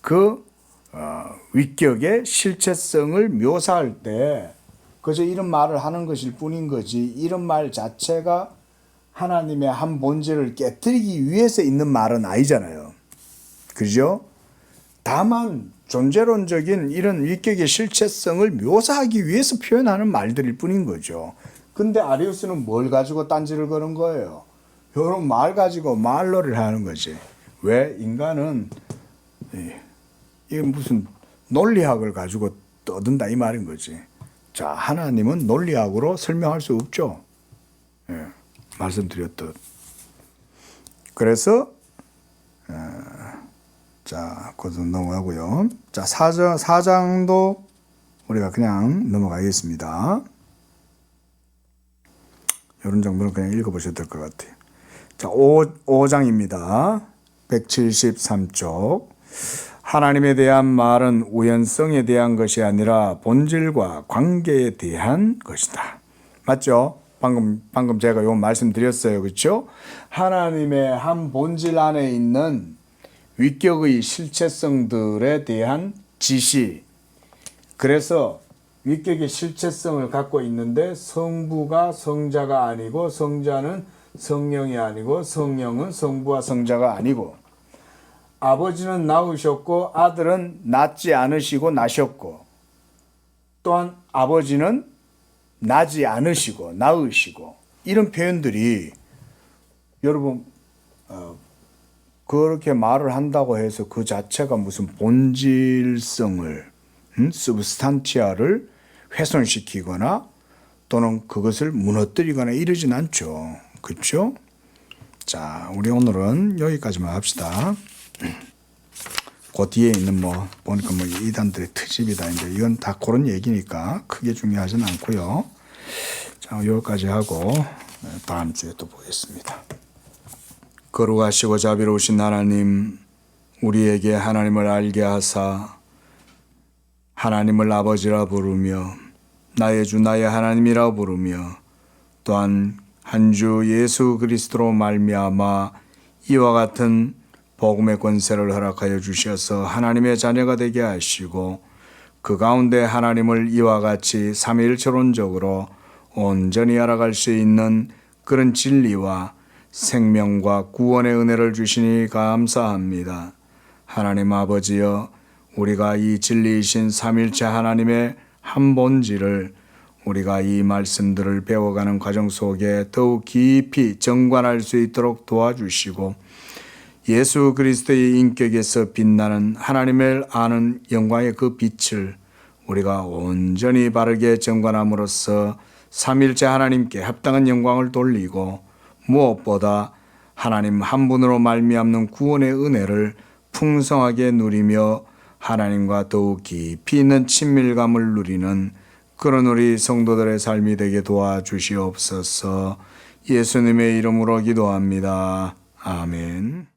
S1: 그 위격의 실체성을 묘사할 때 그저 이런 말을 하는 것일 뿐인 거지 이런 말 자체가 하나님의 한 본질을 깨뜨리기 위해서 있는 말은 아니잖아요. 그죠? 다만 존재론적인 이런 위격의 실체성을 묘사하기 위해서 표현하는 말들일 뿐인 거죠. 근데 아리우스는 뭘 가지고 딴지를 거는 거예요? 이런 말 가지고 말놀이를 하는 거지. 왜? 인간은 이게 무슨 논리학을 가지고 떠든다 이 말인 거지. 자, 하나님은 논리학으로 설명할 수 없죠. 말씀드렸듯. 그래서 자, 그것도 넘어가고요. 자, 4장도 우리가 그냥 넘어가겠습니다. 이런 정도는 그냥 읽어보셔도 될 것 같아요. 자, 5장입니다. 173쪽. 하나님에 대한 말은 우연성에 대한 것이 아니라 본질과 관계에 대한 것이다. 맞죠? 방금 제가 요 말씀드렸어요. 그렇죠? 하나님의 한 본질 안에 있는 위격의 실체성들에 대한 지시. 그래서 위격의 실체성을 갖고 있는데 성부가 성자가 아니고 성자는 성령이 아니고 성령은 성부와 성자가 아니고 아버지는 낳으셨고 아들은 낳지 않으시고 나셨고 또한 아버지는 나지 않으시고 낳으시고 이런 표현들이 여러분 그렇게 말을 한다고 해서 그 자체가 무슨 본질성을 서브스탄티아를 훼손시키거나 또는 그것을 무너뜨리거나 이러진 않죠. 그렇죠? 자, 우리 오늘은 여기까지만 합시다. 그 뒤에 있는 보니까 이단들의 트집이다. 이제 이건 다 그런 얘기니까 크게 중요하진 않고요. 자, 여기까지 하고 다음 주에 또 보겠습니다. 거룩하시고 자비로우신 하나님, 우리에게 하나님을 알게 하사 하나님을 아버지라 부르며 나의 주 나의 하나님이라 부르며 또한 한 주 예수 그리스도로 말미암아 이와 같은 복음의 권세를 허락하여 주셔서 하나님의 자녀가 되게 하시고 그 가운데 하나님을 이와 같이 삼위일체론적으로 온전히 알아갈 수 있는 그런 진리와 생명과 구원의 은혜를 주시니 감사합니다. 하나님 아버지여, 우리가 이 진리이신 삼일체 하나님의 한 본질을 우리가 이 말씀들을 배워가는 과정 속에 더욱 깊이 정관할 수 있도록 도와주시고 예수 그리스도의 인격에서 빛나는 하나님을 아는 영광의 그 빛을 우리가 온전히 바르게 정관함으로써 삼일체 하나님께 합당한 영광을 돌리고 무엇보다 하나님 한 분으로 말미암는 구원의 은혜를 풍성하게 누리며 하나님과 더욱 깊이 있는 친밀감을 누리는 그런 우리 성도들의 삶이 되게 도와주시옵소서. 예수님의 이름으로 기도합니다. 아멘.